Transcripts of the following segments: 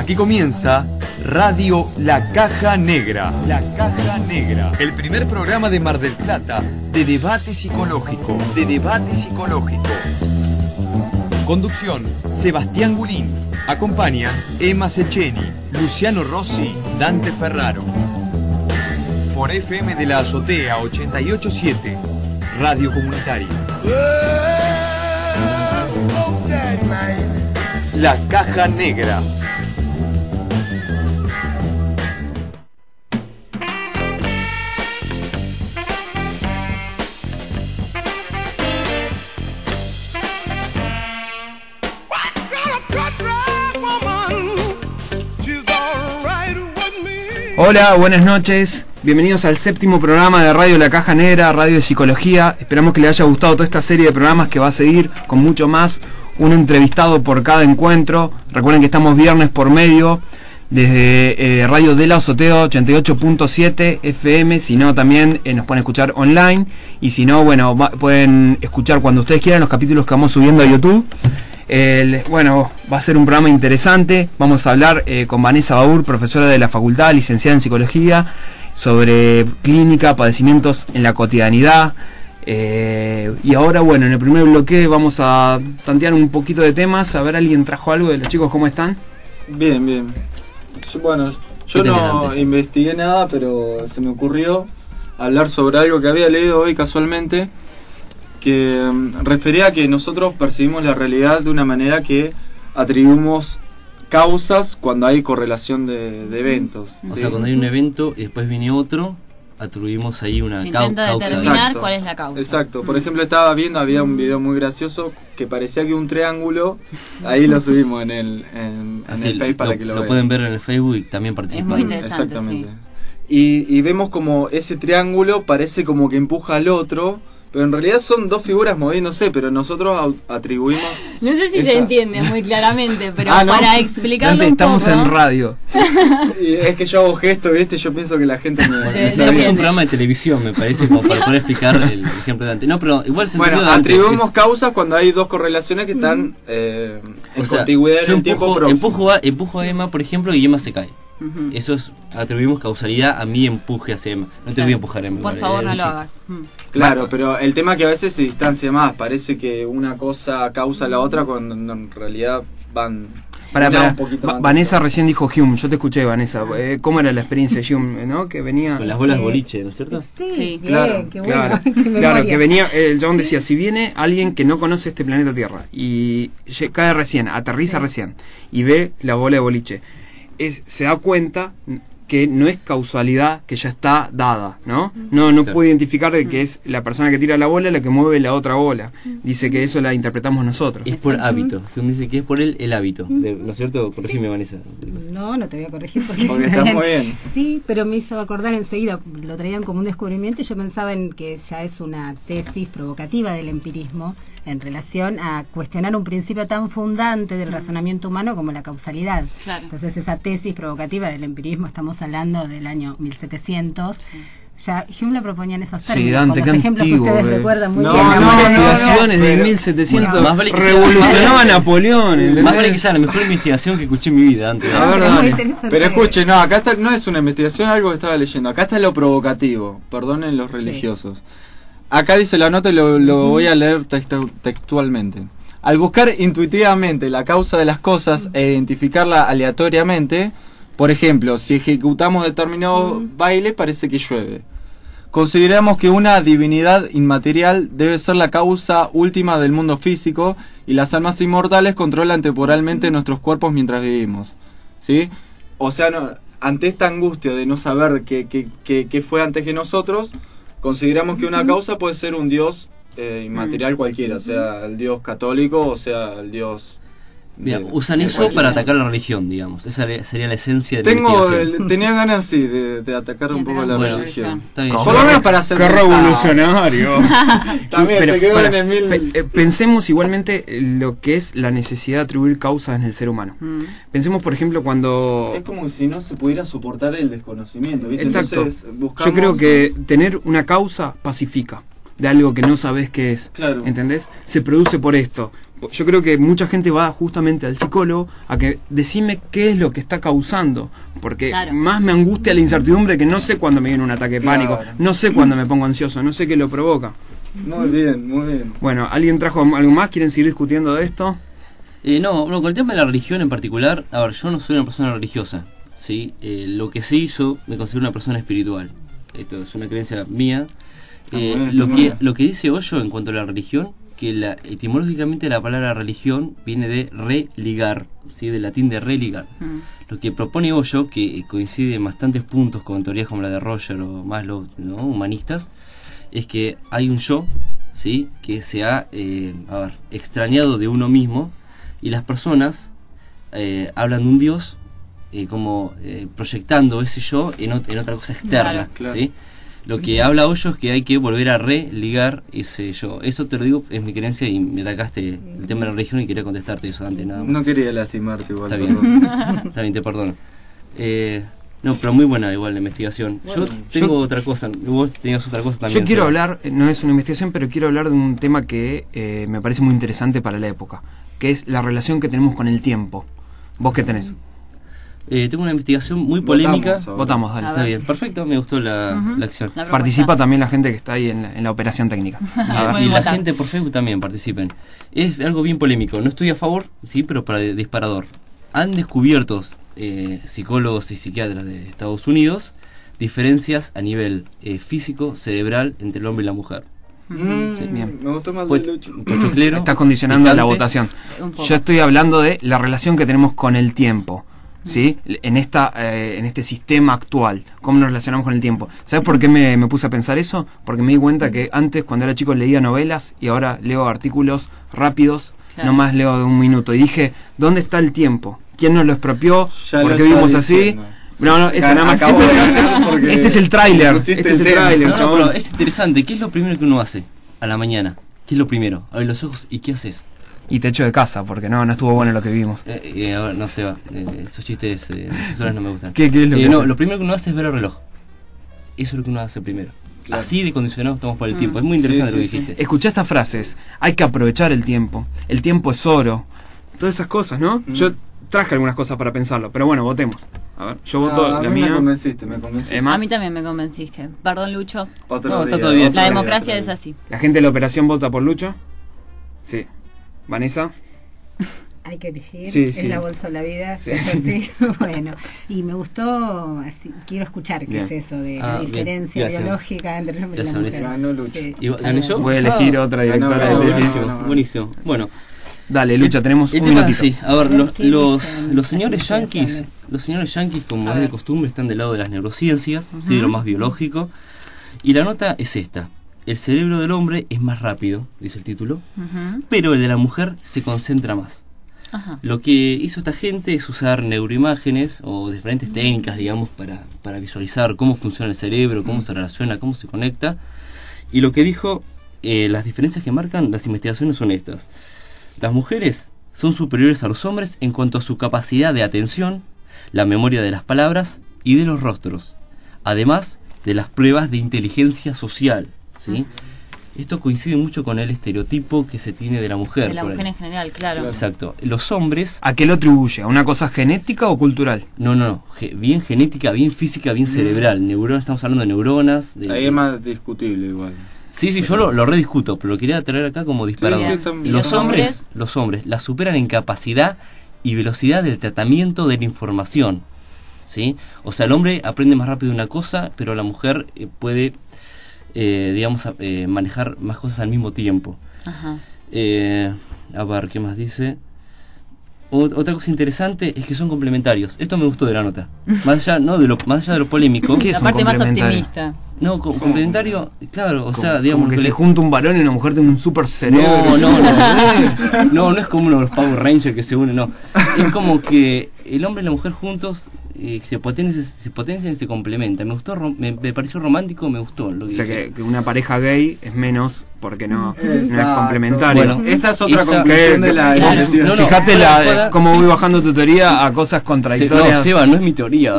Aquí comienza Radio La Caja Negra. La Caja Negra. El primer programa de Mar del Plata de debate psicológico. Conducción, Sebastián Gulín. Acompañan Emma Cecchini, Luciano Rossi, Dante Ferraro. Por FM de la Azotea 88.7, Radio Comunitaria. La Caja Negra. Hola, buenas noches. Bienvenidos al séptimo programa de Radio La Caja Negra, Radio de Psicología. Esperamos que les haya gustado toda esta serie de programas que va a seguir con mucho más. Un entrevistado por cada encuentro. Recuerden que estamos viernes por medio desde Radio de la Azotea 88.7 FM. Si no, también nos pueden escuchar online. Y si no, bueno, pueden escuchar cuando ustedes quieran los capítulos que vamos subiendo a YouTube. Bueno, va a ser un programa interesante. Vamos a hablar con Vanessa Baur, profesora de la facultad, licenciada en psicología, sobre clínica, padecimientos en la cotidianidad. Y ahora, bueno, en el primer bloque vamos a tantear un poquito de temas. A ver, ¿alguien trajo algo de los chicos? ¿Cómo están? Bien, bien. Yo no investigué nada, pero se me ocurrió hablar sobre algo que había leído hoy casualmente, que refería a que nosotros percibimos la realidad de una manera que atribuimos causas cuando hay correlación de eventos. O sea, cuando hay un evento y después viene otro, atribuimos ahí una causa. Intenta determinar cuál es la causa. Exacto. Por ejemplo, estaba viendo, había un video muy gracioso que parecía que un triángulo, ahí lo subimos en el Facebook para que lo vean. Lo pueden ver en el Facebook y también participan. Es muy interesante. Exactamente. Sí. Y vemos como ese triángulo parece como que empuja al otro, pero en realidad son dos figuras moviéndose, pero nosotros atribuimos... No sé si se entiende muy claramente, pero ¿no? Para explicarlo un estamos poco... en radio. Y es que yo hago gestos, ¿viste? Yo pienso que la gente me Es un programa de televisión, me parece, como para poder explicar el ejemplo de Dante. No, pero igual se Bueno, atribuimos causas cuando hay dos correlaciones que están en contigüidad en el tiempo próximo. Empujo a Emma, por ejemplo, y Emma se cae. Eso es, atribuimos causalidad a mi empuje hacia Emma. No te voy a empujar a Emma. Por favor, no lo hagas. Claro, pero el tema es que a veces se distancia más. Parece que una cosa causa la otra cuando en realidad van... Vanessa recién dijo Hume, yo te escuché, Vanessa. ¿Cómo era la experiencia de Hume, no? Que venía... Con las bolas boliche, ¿no es cierto? Sí, claro, qué bueno. Claro, que venía, el chabón decía, si viene alguien que no conoce este planeta Tierra y cae recién, aterriza recién y ve la bola de boliche, se da cuenta que no es causalidad que ya está dada, ¿no? No puede identificar de que es la persona que tira la bola la que mueve la otra bola. Dice que eso la interpretamos nosotros. Es por hábito. Dice que es por el hábito. ¿No es cierto? Corregime, Vanessa. No te voy a corregir porque está muy bien. Sí, pero me hizo acordar enseguida, lo traían como un descubrimiento y yo pensaba en que ya es una tesis provocativa del empirismo en relación a cuestionar un principio tan fundante del razonamiento humano como la causalidad. Claro. Entonces esa tesis provocativa del empirismo, estamos hablando del año 1700, ya Hume la proponía en esos términos, sí, Dante, con los ejemplos antiguo, que ustedes recuerdan muy bien. Investigaciones de 1700 más vale que revolucionaba a Napoleón. Más vale que sea la mejor investigación que escuché en mi vida antes. Pero escuche, no, acá está, no es una investigación, algo que estaba leyendo. Acá está lo provocativo, perdonen los religiosos. Acá dice la nota y lo voy a leer textualmente. Al buscar intuitivamente la causa de las cosas e identificarla aleatoriamente, por ejemplo, si ejecutamos determinado baile, parece que llueve. Consideramos que una divinidad inmaterial debe ser la causa última del mundo físico y las almas inmortales controlan temporalmente nuestros cuerpos mientras vivimos. ¿Sí? O sea, ante esta angustia de no saber qué fue antes que nosotros, consideramos que una causa puede ser un dios inmaterial cualquiera, sea el dios católico o sea el dios... Mira, usan eso para atacar la religión, digamos. Esa sería la esencia de la investigación. Tenía ganas, sí, de atacar un poco la religión. Está bien. Por lo menos para hacer... ¡Qué revolucionario! También pero, se quedó en el mil... Pensemos igualmente lo que es la necesidad de atribuir causas en el ser humano. Pensemos, por ejemplo, cuando... Es como si no se pudiera soportar el desconocimiento, ¿viste? Exacto. Entonces, buscamos... Yo creo que tener una causa pacifica de algo que no sabes qué es, claro. ¿Entendés? Se produce por esto. Yo creo que mucha gente va justamente al psicólogo a que decime qué es lo que está causando, porque más me angustia la incertidumbre, que no sé cuándo me viene un ataque de pánico, no sé cuándo me pongo ansioso, no sé qué lo provoca. Muy bien, muy bien. Bueno, ¿alguien trajo algo más? ¿Quieren seguir discutiendo de esto? No, con el tema de la religión en particular, a ver, yo no soy una persona religiosa, ¿sí? Lo que sí, yo me considero una persona espiritual. Esto es una creencia mía. Lo que dice Hoyo en cuanto a la religión, que etimológicamente la palabra religión viene de religar, ¿sí? Del latín de religar. Lo que propone Hoyo, que coincide en bastantes puntos con teorías como la de Roger o Maslow, ¿no? Humanistas, es que hay un yo, ¿sí? Que se ha extrañado de uno mismo, y las personas hablan de un Dios como proyectando ese yo en otra cosa externa, claro. ¿sí? Lo que habla Hoyo es que hay que volver a religar ese yo. Eso te lo digo, es mi creencia, y me atacaste el tema de la religión y quería contestarte eso antes, nada más. No quería lastimarte igual. Está bien, te perdono. No, pero muy buena igual la investigación. Bueno, yo tengo otra cosa, vos tenías otra cosa también. Yo quiero hablar, no es una investigación, pero quiero hablar de un tema que me parece muy interesante para la época, que es la relación que tenemos con el tiempo. ¿Vos qué tenés? Tengo una investigación muy polémica. Votamos, dale. Está bien, perfecto, me gustó la acción. Participa también la gente que está ahí en la operación técnica. Y la gente por Facebook también participen. Es algo bien polémico, no estoy a favor, sí, pero para disparador. Han descubierto psicólogos y psiquiatras de Estados Unidos diferencias a nivel físico, cerebral entre el hombre y la mujer. Sí, bien. Me gustó más de Lucho. Pochoclero, está condicionando picante. la votación. Yo estoy hablando de la relación que tenemos con el tiempo, ¿sí? En este sistema actual, cómo nos relacionamos con el tiempo. ¿Sabes por qué me puse a pensar eso? Porque me di cuenta que antes, cuando era chico, leía novelas y ahora leo artículos rápidos, nomás leo de un minuto. Y dije, ¿dónde está el tiempo? ¿Quién nos lo expropió? ¿Por qué vivimos así? No, eso nada más. Este es el tráiler. Pero es interesante. ¿Qué es lo primero que uno hace a la mañana? ¿Qué es lo primero? Abre los ojos y ¿qué haces? Y te echo de casa, porque no estuvo bueno lo que vivimos. No se va. Esos chistes no me gustan. ¿Qué es lo que lo primero que uno hace es ver el reloj. Eso es lo que uno hace primero. Claro. Así de condicionados estamos por el tiempo. Es muy interesante lo que dijiste. Escuché estas frases. Hay que aprovechar el tiempo. El tiempo es oro. Todas esas cosas, ¿no? Yo traje algunas cosas para pensarlo, pero bueno, votemos. A ver, yo voto la mía. Me convenciste. A mí también me convenciste. Perdón, Lucho. Está todo bien. La democracia es así. ¿La gente de la operación vota por Lucho? Sí. ¿Vanessa? Hay que elegir, sí. Es la bolsa de la vida, sí. Bueno, y me gustó, así, quiero escuchar qué es eso de la diferencia biológica entre el hombre y la mujer. Ganó Lucho. Sí. ¿Gané yo? Voy a elegir otra directora de tesis. Buenísimo. Bueno. Dale, Lucha, tenemos un minutito. Sí, a ver, los señores yanquis, como es de costumbre, están del lado de las neurociencias, ¿sí? De lo más biológico. Y la nota es esta: el cerebro del hombre es más rápido, dice el título, pero el de la mujer se concentra más. Lo que hizo esta gente es usar neuroimágenes o diferentes técnicas, digamos, para visualizar cómo funciona el cerebro, cómo se relaciona, cómo se conecta. Y lo que dijo, las diferencias que marcan las investigaciones son estas. Las mujeres son superiores a los hombres en cuanto a su capacidad de atención, la memoria de las palabras y de los rostros, además de las pruebas de inteligencia social, ¿sí? Esto coincide mucho con el estereotipo que se tiene de la mujer. De la mujer en general, claro. Exacto. Los hombres... ¿A qué lo atribuye? ¿A una cosa genética o cultural? No. Bien genética, bien física, bien cerebral. Neuronas, estamos hablando de neuronas. Ahí es más discutible igual. Sí, yo lo rediscuto, pero lo quería traer acá como disparador. Sí, los hombres la superan en capacidad y velocidad del tratamiento de la información, ¿sí? O sea, el hombre aprende más rápido una cosa, pero la mujer puede, manejar más cosas al mismo tiempo. A ver, ¿qué más dice? Otra cosa interesante es que son complementarios. Esto me gustó de la nota. Más allá de lo polémico. ¿Qué es la un parte más complementario? optimista. No, complementario, claro, o sea, digamos que se junta un varón y una mujer de un super cerebro. No es como los Power Rangers que se unen, no. Es como que el hombre y la mujer juntos se potencian y se complementan. Me gustó, me pareció romántico, me gustó. Lo que que una pareja gay es menos porque no es complementario. Bueno, esa es otra conclusión de la elección. Fíjate cómo voy bajando tu teoría a cosas contradictorias. Seba, no es mi teoría.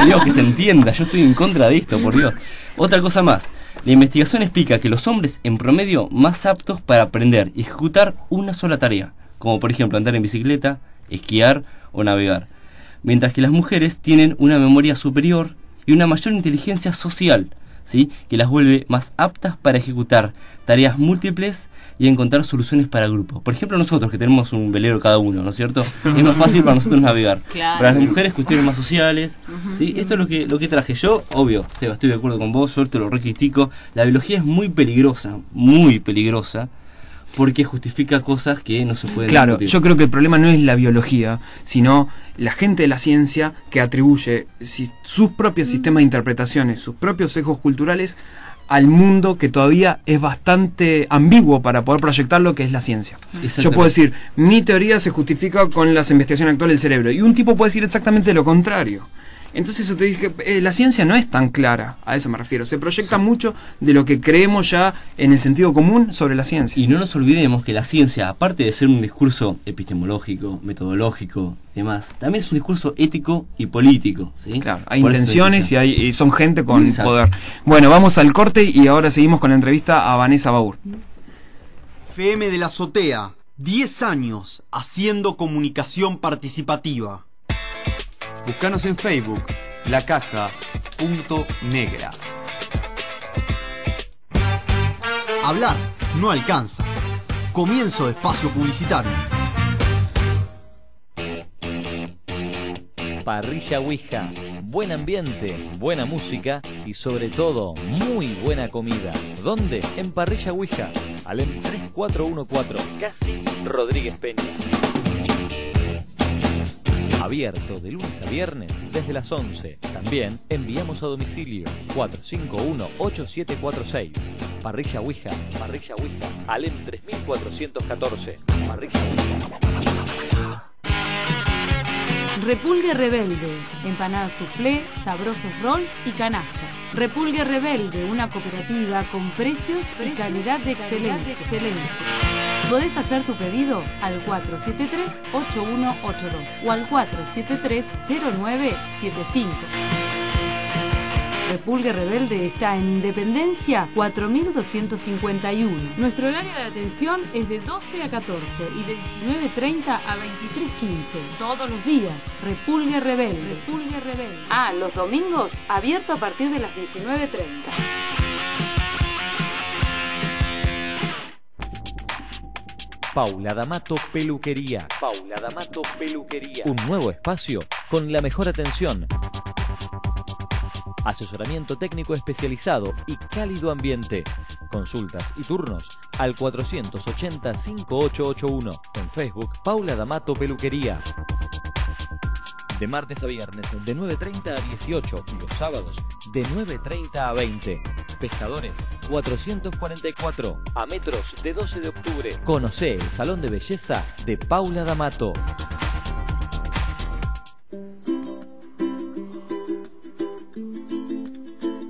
Dios, que se entienda, yo estoy en contra de esto, por Dios. Otra cosa más, La investigación explica que los hombres en promedio más aptos para aprender y ejecutar una sola tarea, como por ejemplo andar en bicicleta, esquiar o navegar, mientras que las mujeres tienen una memoria superior y una mayor inteligencia social, ¿sí?, que las vuelve más aptas para ejecutar tareas múltiples y encontrar soluciones para grupos. Por ejemplo, nosotros que tenemos un velero cada uno, ¿no es cierto? Es más fácil para nosotros navegar. Claro. Para las mujeres, cuestiones más sociales. ¿Sí? Esto es lo que traje yo. Obvio, Seba, estoy de acuerdo con vos, yo te lo recritico. La biología es muy peligrosa, porque justifica cosas que no se pueden Claro, discutir. yo creo que el problema no es la biología, sino la gente de la ciencia que atribuye sus propios sistemas de interpretaciones, sus propios sesgos culturales al mundo que todavía es bastante ambiguo para poder proyectar lo que es la ciencia. Yo puedo decir, mi teoría se justifica con las investigaciones actuales del cerebro, y un tipo puede decir exactamente lo contrario. Entonces eso te dice que la ciencia no es tan clara, a eso me refiero. Se proyecta mucho de lo que creemos ya en el sentido común sobre la ciencia. Y no nos olvidemos que la ciencia, aparte de ser un discurso epistemológico, metodológico, demás, también es un discurso ético y político, ¿sí? Claro, hay Por eso intenciones y son gente con Exacto. poder. Bueno, vamos al corte y ahora seguimos con la entrevista a Vanessa Baur. FM de la Azotea, 10 años haciendo comunicación participativa. Búscanos en Facebook, lacaja.negra. Hablar no alcanza. Comienzo de espacio publicitario. Parrilla Ouija, buen ambiente, buena música y sobre todo muy buena comida. ¿Dónde? En Parrilla Ouija, Alem 3414, casi Rodríguez Peña. Abierto de lunes a viernes desde las 11. También enviamos a domicilio 451-8746. Parrilla Ouija, Alem 3414. Parrilla Ouija. Repulgue Rebelde, empanadas soufflé, sabrosos rolls y canastas. Repulgue Rebelde, una cooperativa con precios y calidad de excelencia. Podés hacer tu pedido al 473-8182 o al 473-0975. Repulgue Rebelde está en Independencia 4251. Nuestro horario de atención es de 12 a 14 y de 19:30 a 23:15. Todos los días. Repulgue Rebelde. Ah, los domingos abierto a partir de las 19:30. Paula D'Amato Peluquería. Un nuevo espacio con la mejor atención. Asesoramiento técnico especializado y cálido ambiente. Consultas y turnos al 480-5881. En Facebook, Paula D'Amato Peluquería. De martes a viernes, de 9:30 a 18 y los sábados, de 9:30 a 20. Pescadores 444, a metros de 12 de octubre. Conocé el salón de belleza de Paula D'Amato.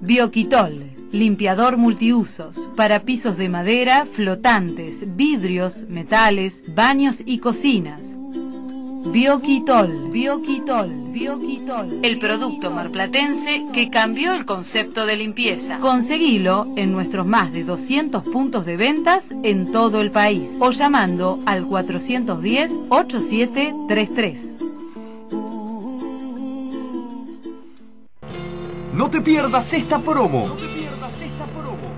Bioquitol, limpiador multiusos, para pisos de madera, flotantes, vidrios, metales, baños y cocinas. Bioquitol, el producto marplatense que cambió el concepto de limpieza. Conseguilo en nuestros más de 200 puntos de ventas en todo el país o llamando al 410-8733. No te pierdas esta promo.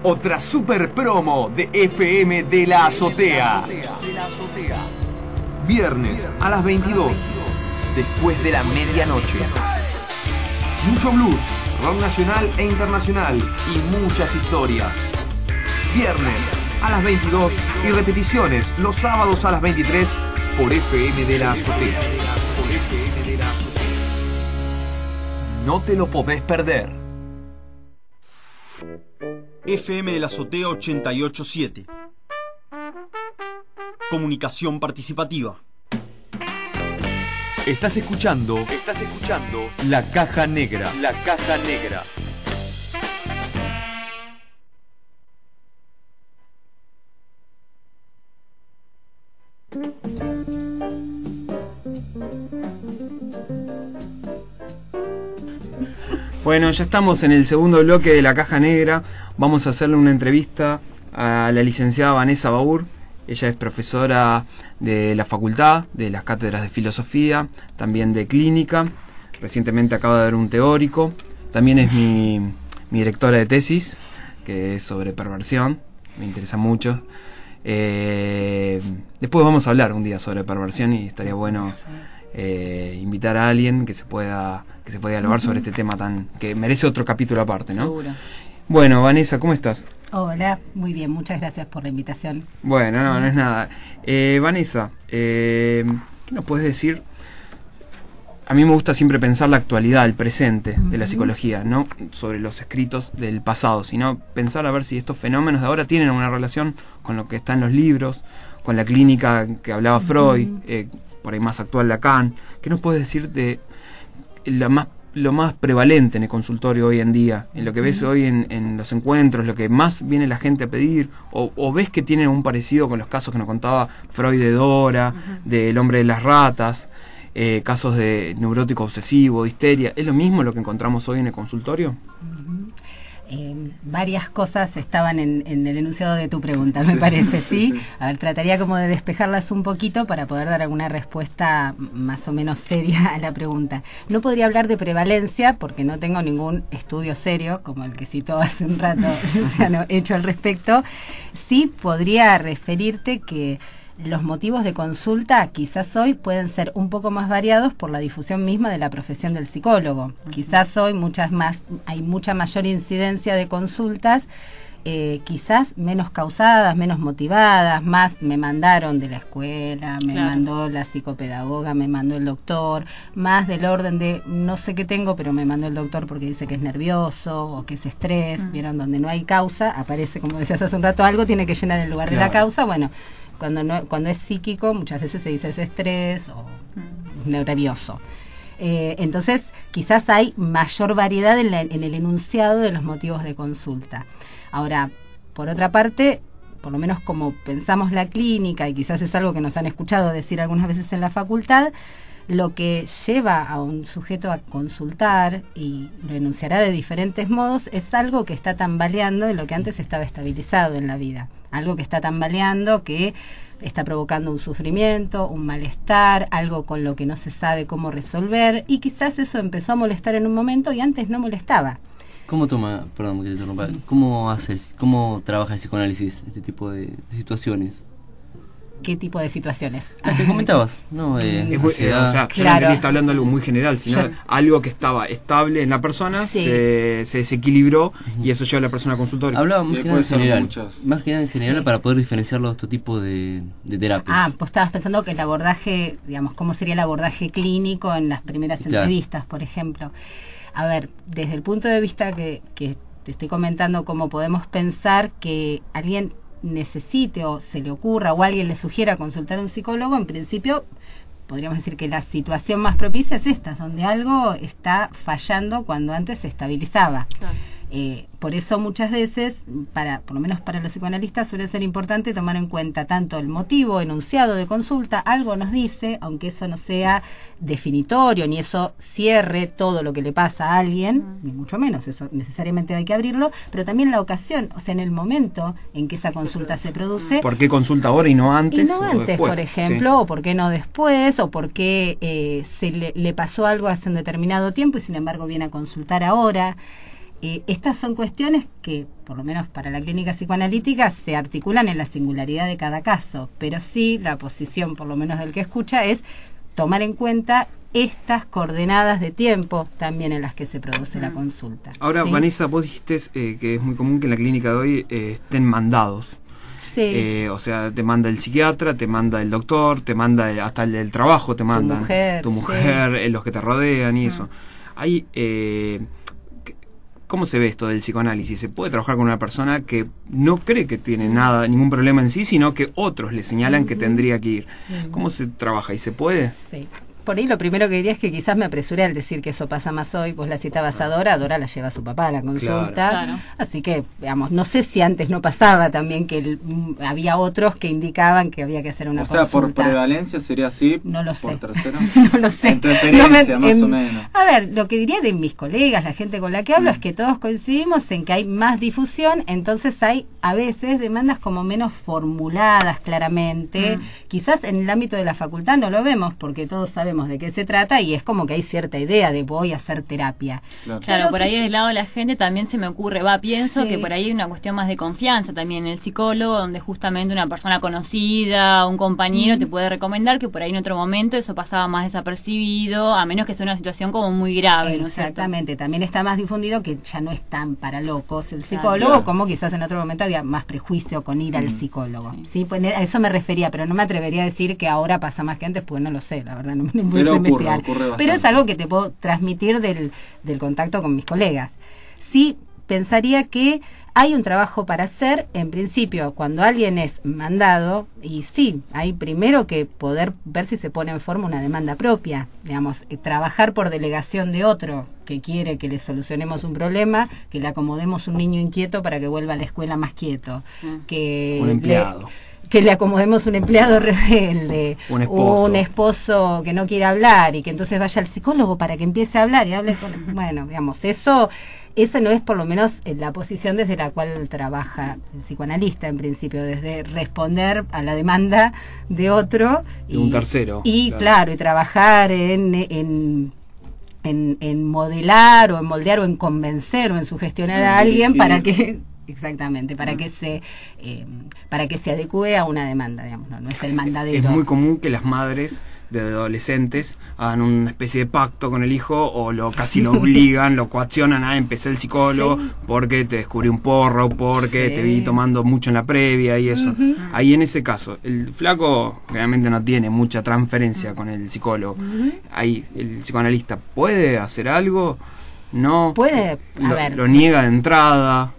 Otra super promo de FM de la Azotea. Viernes a las 22, después de la medianoche. Mucho blues, rock nacional e internacional y muchas historias. Viernes a las 22 y repeticiones los sábados a las 23 por FM de la Azotea. No te lo podés perder. FM de la Azotea 887. Comunicación participativa. Estás escuchando La Caja Negra. La Caja Negra. Bueno, ya estamos en el segundo bloque de La Caja Negra. vamos a hacerle una entrevista a la licenciada Vanessa Baur. Ella es profesora de la facultad, de las cátedras de filosofía, también de clínica. Recientemente acaba de dar un teórico. También es mi directora de tesis, que es sobre perversión. Me interesa mucho. Después vamos a hablar un día sobre perversión y estaría bueno invitar a alguien que se pueda dialogar sobre este tema que merece otro capítulo aparte, ¿no? Seguro. Bueno, Vanessa, ¿cómo estás? Hola, muy bien, muchas gracias por la invitación. Bueno, no es nada. Vanessa, ¿qué nos puedes decir? A mí me gusta siempre pensar la actualidad, el presente de la psicología, no sobre los escritos del pasado, sino pensar a ver si estos fenómenos de ahora tienen una relación con lo que está en los libros, con la clínica que hablaba Freud, por ahí más actual Lacan. ¿Qué nos puedes decir de lo más prevalente en el consultorio hoy en día, en lo que ves hoy en los encuentros, lo que más viene la gente a pedir, o ves que tienen un parecido con los casos que nos contaba Freud de Dora, del hombre de las ratas, casos de neurótico obsesivo, de histeria? ¿Es lo mismo lo que encontramos hoy en el consultorio? Varias cosas estaban en el enunciado de tu pregunta, me parece, ¿sí? A ver, trataría como de despejarlas un poquito para poder dar alguna respuesta más o menos seria a la pregunta. No podría hablar de prevalencia porque no tengo ningún estudio serio, como el que citó hace un rato Luciano, hecho al respecto. Sí podría referirte que los motivos de consulta quizás hoy pueden ser un poco más variados por la difusión misma de la profesión del psicólogo. Quizás hoy hay mucha mayor incidencia de consultas, quizás menos causadas, menos motivadas, más me mandaron de la escuela, me mandó la psicopedagoga, me mandó el doctor, más del orden de no sé qué tengo, pero me mandó el doctor porque dice que es nervioso o que es estrés. Vieron, donde no hay causa, aparece, como decías hace un rato, algo tiene que llenar el lugar de la causa. Bueno, cuando es psíquico muchas veces se dice es estrés o nervioso. Entonces quizás hay mayor variedad en el enunciado de los motivos de consulta. Ahora, por otra parte, por lo menos como pensamos la clínica, y quizás es algo que nos han escuchado decir algunas veces en la facultad, lo que lleva a un sujeto a consultar, y lo enunciará de diferentes modos, es algo que está tambaleando de lo que antes estaba estabilizado en la vida. Algo que está tambaleando, que está provocando un sufrimiento, un malestar, algo con lo que no se sabe cómo resolver, y quizás eso empezó a molestar en un momento y antes no molestaba. ¿Cómo perdón que te interrumpa, cómo trabaja el psicoanálisis este tipo de situaciones? ¿Qué tipo de situaciones? Lo que comentabas, ¿no? Yo no está hablando de algo muy general, sino algo que estaba estable en la persona, se desequilibró y eso lleva a la persona al consultorio. Hablaba más que nada en general, para poder diferenciar los otros tipos de terapias. Pues estabas pensando que el abordaje, digamos, ¿cómo sería el abordaje clínico en las primeras entrevistas, por ejemplo? A ver, desde el punto de vista que te estoy comentando, cómo podemos pensar que alguien necesite o se le ocurra o alguien le sugiera consultar a un psicólogo, en principio podríamos decir que la situación más propicia es esta, donde algo está fallando cuando antes se estabilizaba. Claro. Por eso muchas veces, por lo menos para los psicoanalistas, suele ser importante tomar en cuenta tanto el motivo enunciado de consulta, algo nos dice, aunque eso no sea definitorio, ni eso cierre todo lo que le pasa a alguien, ni mucho menos, eso necesariamente hay que abrirlo, pero también la ocasión, o sea, en el momento en que esa consulta se produce. ¿Por qué consulta ahora y no antes? Y no antes, por ejemplo, o por qué no después, o por qué le pasó algo hace un determinado tiempo y sin embargo viene a consultar ahora. Estas son cuestiones que, por lo menos para la clínica psicoanalítica, se articulan en la singularidad de cada caso, pero sí la posición, por lo menos del que escucha, es tomar en cuenta estas coordenadas de tiempo también en las que se produce la consulta. Ahora, ¿sí? Vanessa, vos dijiste que es muy común que en la clínica de hoy estén mandados. Sí. O sea, te manda el psiquiatra, te manda el doctor, te manda hasta el trabajo, te mandan tu mujer, los que te rodean y eso. Hay... ¿Cómo se ve esto del psicoanálisis? ¿Se puede trabajar con una persona que no cree que tiene ningún problema en sí, sino que otros le señalan que tendría que ir? ¿Cómo se trabaja? ¿Y se puede? Sí. Por ahí lo primero que diría es que quizás me apresuré al decir que eso pasa más hoy. Vos la citabas a Dora la lleva a su papá a la consulta. Claro. Así que, digamos, no sé si antes no pasaba también que había otros que indicaban que había que hacer una consulta. O sea, por prevalencia sería así. No lo sé. ¿Por tercero? No lo sé. En tu experiencia, más o menos. A ver, lo que diría de mis colegas, la gente con la que hablo, es que todos coincidimos en que hay más difusión, entonces hay a veces demandas como menos formuladas claramente. Quizás en el ámbito de la facultad no lo vemos porque todos sabemos de qué se trata y es como que hay cierta idea de voy a hacer terapia. Claro, por ahí del lado de la gente también se me ocurre, pienso que por ahí hay una cuestión más de confianza también en el psicólogo, donde justamente una persona conocida, un compañero te puede recomendar, que por ahí en otro momento eso pasaba más desapercibido, a menos que sea una situación como muy grave, ¿no es cierto? Exactamente, también está más difundido que ya no es tan para locos el psicólogo, como quizás en otro momento había más prejuicio con ir al psicólogo. Sí, pues a eso me refería, pero no me atrevería a decir que ahora pasa más que antes, porque no lo sé, la verdad, no me puedo investigar. Pero es algo que te puedo transmitir del contacto con mis colegas. Sí, pensaría que hay un trabajo para hacer, en principio, cuando alguien es mandado, y sí, hay primero que poder ver si se pone en forma una demanda propia, digamos, trabajar por delegación de otro que quiere que le solucionemos un problema, que le acomodemos un niño inquieto para que vuelva a la escuela más quieto, que un empleado. Que le acomodemos un empleado rebelde, un esposo que no quiere hablar y que entonces vaya al psicólogo para que empiece a hablar y hable con... Bueno, digamos, esa no es por lo menos la posición desde la cual trabaja el psicoanalista en principio, desde responder a la demanda de otro y un tercero. Y claro, y trabajar en modelar o en moldear o en convencer o en sugestionar a alguien para que... Exactamente, para que se adecue a una demanda, digamos, no es el mandadero. Es muy común que las madres de adolescentes hagan una especie de pacto con el hijo o casi lo obligan, lo coaccionan a empezar el psicólogo porque te descubrí un porro, porque te vi tomando mucho en la previa y eso. Ahí en ese caso, el flaco realmente no tiene mucha transferencia con el psicólogo. Ahí el psicoanalista puede hacer algo, no puede, lo niega de entrada.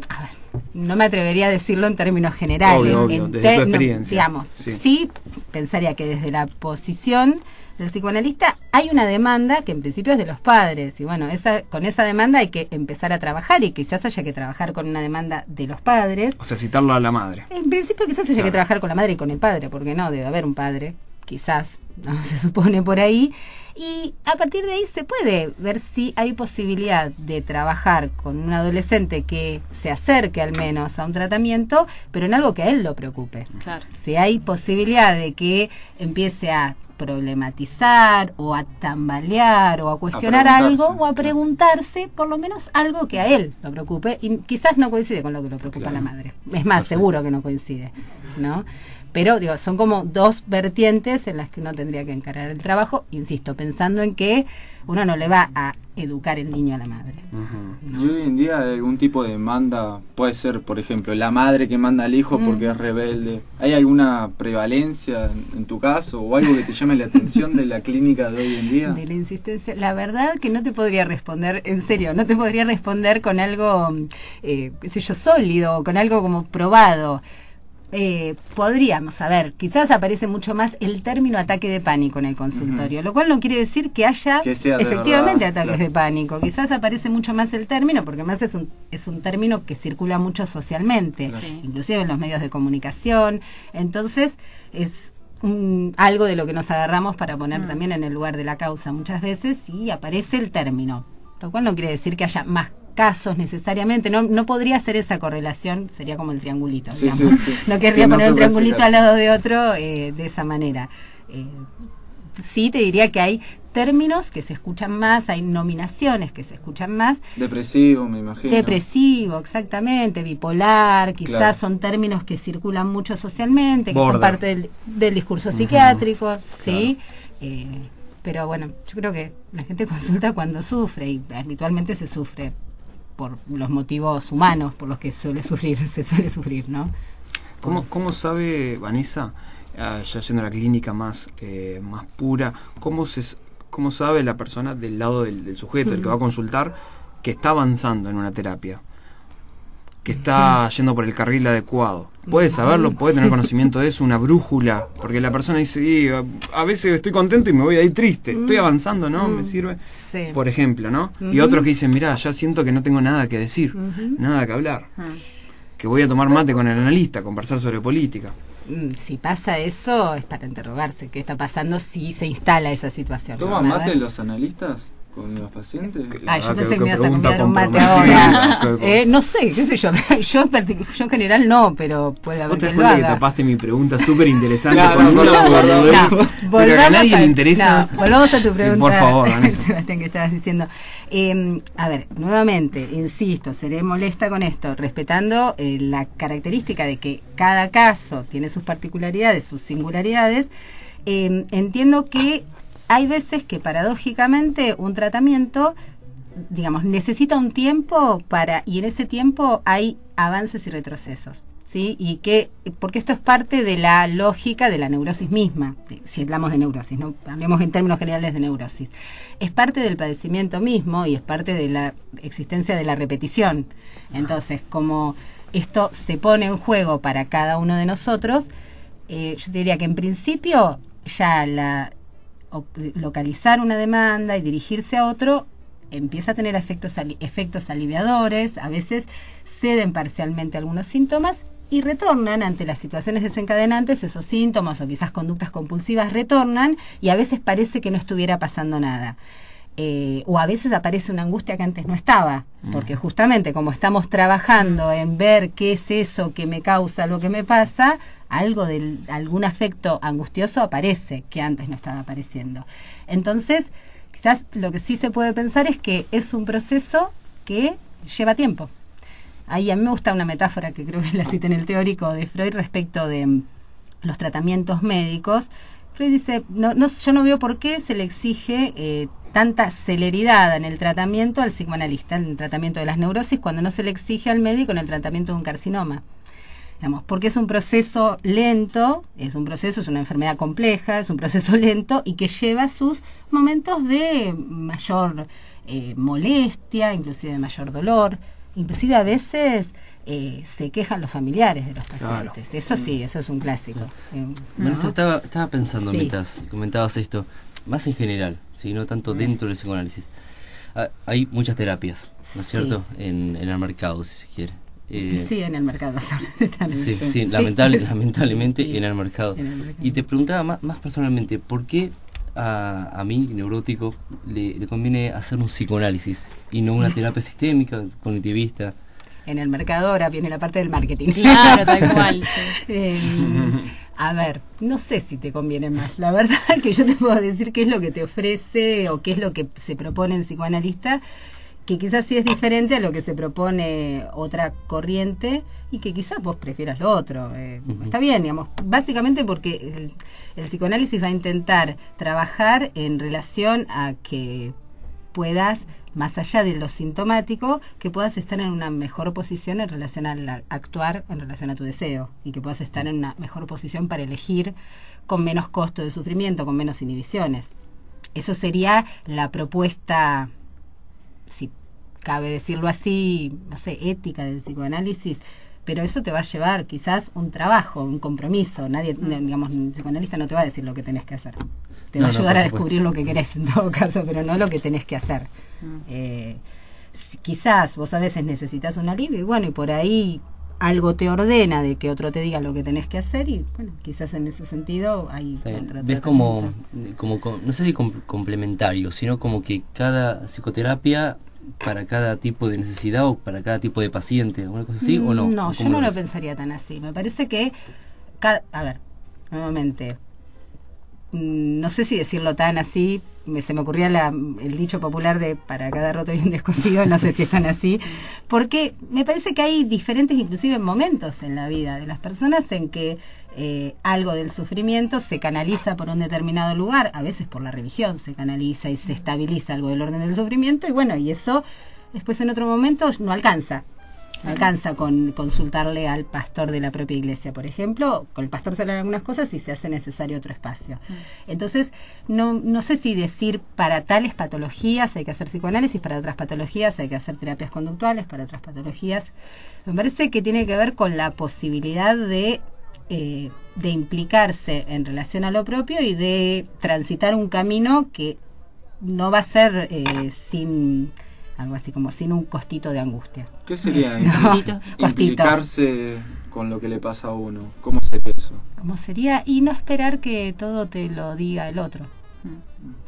A ver, no me atrevería a decirlo en términos generales. Obvio, desde tu experiencia. Digamos, sí pensaría que desde la posición del psicoanalista hay una demanda que en principio es de los padres. Y bueno, con esa demanda hay que empezar a trabajar y quizás haya que trabajar con una demanda de los padres. O sea, citarlo a la madre. En principio quizás haya que trabajar con la madre y con el padre, porque no, debe haber un padre. Quizás, no se supone por ahí, y a partir de ahí se puede ver si hay posibilidad de trabajar con un adolescente que se acerque al menos a un tratamiento, pero en algo que a él lo preocupe. Claro. Si hay posibilidad de que empiece a problematizar o a tambalear o a cuestionar algo o a preguntarse por lo menos algo que a él lo preocupe, y quizás no coincide con lo que lo preocupa a la madre. Es más, seguro que no coincide, ¿no? Pero digo, son como dos vertientes en las que uno tendría que encarar el trabajo, insisto, pensando en que uno no le va a educar el niño a la madre. ¿No? Y hoy en día algún tipo de demanda puede ser, por ejemplo, la madre que manda al hijo porque es rebelde. ¿Hay alguna prevalencia en tu caso o algo que te llame la atención de la clínica de hoy en día? De la insistencia. La verdad que no te podría responder, en serio, no te podría responder con algo, qué sé yo, sólido, con algo como probado. Podríamos, a ver, quizás aparece mucho más el término ataque de pánico en el consultorio, lo cual no quiere decir que haya efectivamente ataques de pánico. Quizás aparece mucho más el término, porque más es un término que circula mucho socialmente, inclusive en los medios de comunicación. Entonces, es algo de lo que nos agarramos para poner también en el lugar de la causa muchas veces, y aparece el término, lo cual no quiere decir que haya más casos necesariamente, no podría hacer esa correlación, sería como el triangulito, no querría poner un triangulito al lado de otro de esa manera. Sí te diría que hay términos que se escuchan más, hay nominaciones que se escuchan más. Depresivo, me imagino. Depresivo, exactamente, bipolar, quizás son términos que circulan mucho socialmente, que son parte del discurso psiquiátrico, ¿sí? Pero bueno, yo creo que la gente consulta cuando sufre, y habitualmente se sufre por los motivos humanos por los que se suele sufrir, ¿no? ¿Cómo sabe, Vanessa, ya yendo a la clínica más pura, cómo sabe la persona del lado del sujeto, el que va a consultar, que está avanzando en una terapia? que está yendo por el carril adecuado. Puede saberlo, puede tener conocimiento de eso, una brújula, porque la persona dice, a veces estoy contento y me voy ahí triste, estoy avanzando, ¿no? Me sirve, Sí. por ejemplo, ¿no? Y otros que dicen, mirá, ya siento que no tengo nada que decir, nada que hablar, que voy a tomar mate con el analista, conversar sobre política. Si pasa eso, es para interrogarse qué está pasando si se instala esa situación. ¿Toman ¿verdad? mate los analistas con los pacientes? Yo pensé que me ibas a convidar un mate ahora. No sé, qué sé yo. Yo en general no, pero puede haber Vos te quien das lo cuenta que haga. tapaste mi pregunta súper interesante. Volvamos a nadie le interesa. Volvamos a tu pregunta, por favor, Vanessa. Sebastián, que estabas diciendo. A ver, nuevamente, insisto, seré molesta con esto, respetando la característica de que cada caso tiene sus particularidades, sus singularidades. Entiendo que hay veces que paradójicamente un tratamiento, digamos, necesita un tiempo y en ese tiempo hay avances y retrocesos, ¿sí? Y porque esto es parte de la lógica de la neurosis misma, si hablamos de neurosis, no hablemos en términos generales de neurosis. Es parte del padecimiento mismo y es parte de la existencia de la repetición. Entonces, como esto se pone en juego para cada uno de nosotros, yo diría que en principio ya localizar una demanda y dirigirse a otro empieza a tener efectos aliviadores, a veces ceden parcialmente algunos síntomas y retornan ante las situaciones desencadenantes, esos síntomas o quizás conductas compulsivas retornan y a veces parece que no estuviera pasando nada. O a veces aparece una angustia que antes no estaba, porque justamente como estamos trabajando en ver qué es eso que me causa lo que me pasa, algún afecto angustioso aparece que antes no estaba apareciendo. Entonces, quizás lo que sí se puede pensar es que es un proceso que lleva tiempo. Ahí a mí me gusta una metáfora que creo que la cita en el teórico de Freud respecto de los tratamientos médicos. Freud dice, yo no veo por qué se le exige tanta celeridad en el tratamiento al psicoanalista, en el tratamiento de las neurosis, cuando no se le exige al médico en el tratamiento de un carcinoma. Digamos, porque es un proceso lento, es una enfermedad compleja, es un proceso lento y que lleva sus momentos de mayor molestia, inclusive de mayor dolor, inclusive a veces se quejan los familiares de los pacientes. Claro. Eso sí, eso es un clásico. Bueno, eso estaba pensando Sí. mientras comentabas esto, más en general, ¿sí? No tanto dentro del psicoanálisis. Hay muchas terapias, ¿no es cierto? En el mercado, si se quiere. Sí, en el mercado. Sí, lamentablemente en el mercado. Y te preguntaba más personalmente, ¿por qué a mí, neurótico, le conviene hacer un psicoanálisis y no una terapia sistémica, cognitivista? En el mercado ahora viene la parte del marketing. Claro, tal cual. A ver, no sé si te conviene más. La verdad que yo te puedo decir qué es lo que te ofrece o qué es lo que se propone en psicoanalista, que quizás sí es diferente a lo que se propone otra corriente y que quizás vos prefieras lo otro. Está bien, digamos, básicamente porque el psicoanálisis va a intentar trabajar en relación a que puedas, más allá de lo sintomático, que puedas estar en una mejor posición en relación a actuar en relación a tu deseo y que puedas estar en una mejor posición para elegir con menos costo de sufrimiento, con menos inhibiciones. Eso sería la propuesta, si cabe decirlo así, no sé, ética del psicoanálisis, pero eso te va a llevar quizás un trabajo, un compromiso. Nadie, digamos, el psicoanalista no te va a decir lo que tenés que hacer. Te va a ayudar a descubrir lo que querés en todo caso, pero no lo que tenés que hacer. Quizás vos a veces necesitas un alivio y bueno, y por ahí algo te ordena de que otro te diga lo que tenés que hacer y bueno, quizás en ese sentido hay otra. ¿Ves como no sé si complementario, sino como que cada psicoterapia para cada tipo de necesidad o para cada tipo de paciente, alguna cosa así o no? No, yo no lo pensaría tan así. Me parece que a ver, nuevamente, no sé si decirlo tan así, se me ocurría el dicho popular de para cada roto hay un descosido, no sé si es tan así, porque me parece que hay diferentes inclusive momentos en la vida de las personas en que algo del sufrimiento se canaliza por un determinado lugar, a veces por la religión se canaliza y se estabiliza algo del orden del sufrimiento y bueno, y eso después en otro momento no alcanza. No alcanza con consultarle al pastor de la propia iglesia, por ejemplo. Con el pastor se hablan algunas cosas y se hace necesario otro espacio. Entonces, no sé si decir para tales patologías hay que hacer psicoanálisis, para otras patologías hay que hacer terapias conductuales, para otras patologías. Me parece que tiene que ver con la posibilidad de implicarse en relación a lo propio y de transitar un camino que no va a ser sin... algo así como sin un costito de angustia. ¿Qué sería Costito. implicarse con lo que le pasa a uno? ¿Cómo sería eso? ¿Cómo sería? Y no esperar que todo te lo diga el otro.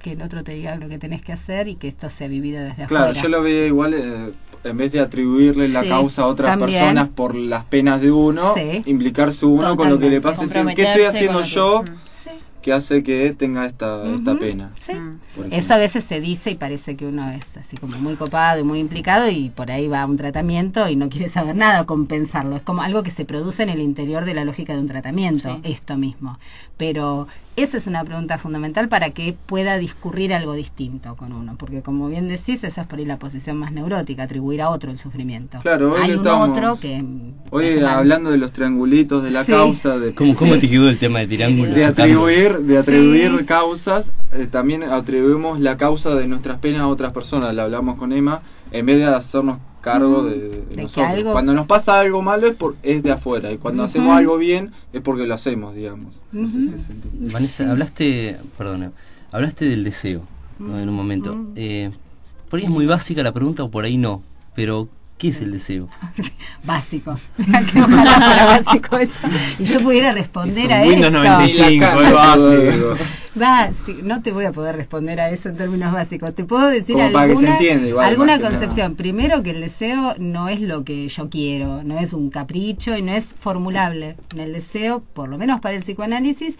Que el otro te diga lo que tenés que hacer y que esto sea vivido desde Claro, afuera. yo lo veía igual, en vez de atribuirle la Sí, causa a otras también. personas por las penas de uno, Sí. implicarse uno con lo que le pasa y decir, ¿qué estoy Comprometerse haciendo con lo que- yo Sí. que hace que tenga esta pena? Sí. por ejemplo? Eso a veces se dice y parece que uno es así como muy copado y muy implicado y por ahí va a un tratamiento y no quiere saber nada, compensarlo. Es como algo que se produce en el interior de la lógica de un tratamiento, esto mismo. Pero esa es una pregunta fundamental para que pueda discurrir algo distinto con uno. Porque como bien decís, esa es por ahí la posición más neurótica, atribuir a otro el sufrimiento. Claro, hoy hay un estamos- otro que... Hoy hace mal. hablando de los triangulitos de la Sí. causa, de ¿Cómo te quedó el tema de triángulo? de atribuir Sí. causas, también atribuimos la causa de nuestras penas a otras personas, la hablamos con Emma, en vez de hacernos cargo de que nosotros. algo- Cuando nos pasa algo malo es de afuera, y cuando hacemos algo bien es porque lo hacemos, digamos. No sé si se entiende. Vanessa, hablaste del deseo, ¿no? En un momento. Por ahí es muy básica la pregunta o por ahí no, pero ¿qué es el deseo? Básico. Mirá qué ojalá fuera básico eso. Y yo pudiera responder a Windows eso. 95, es básico. No te voy a poder responder a eso en términos básicos. Te puedo decir Como para que se alguna, entienda igual, alguna más que concepción. Primero que el deseo no es lo que yo quiero, no es un capricho y no es formulable. En el deseo, por lo menos para el psicoanálisis,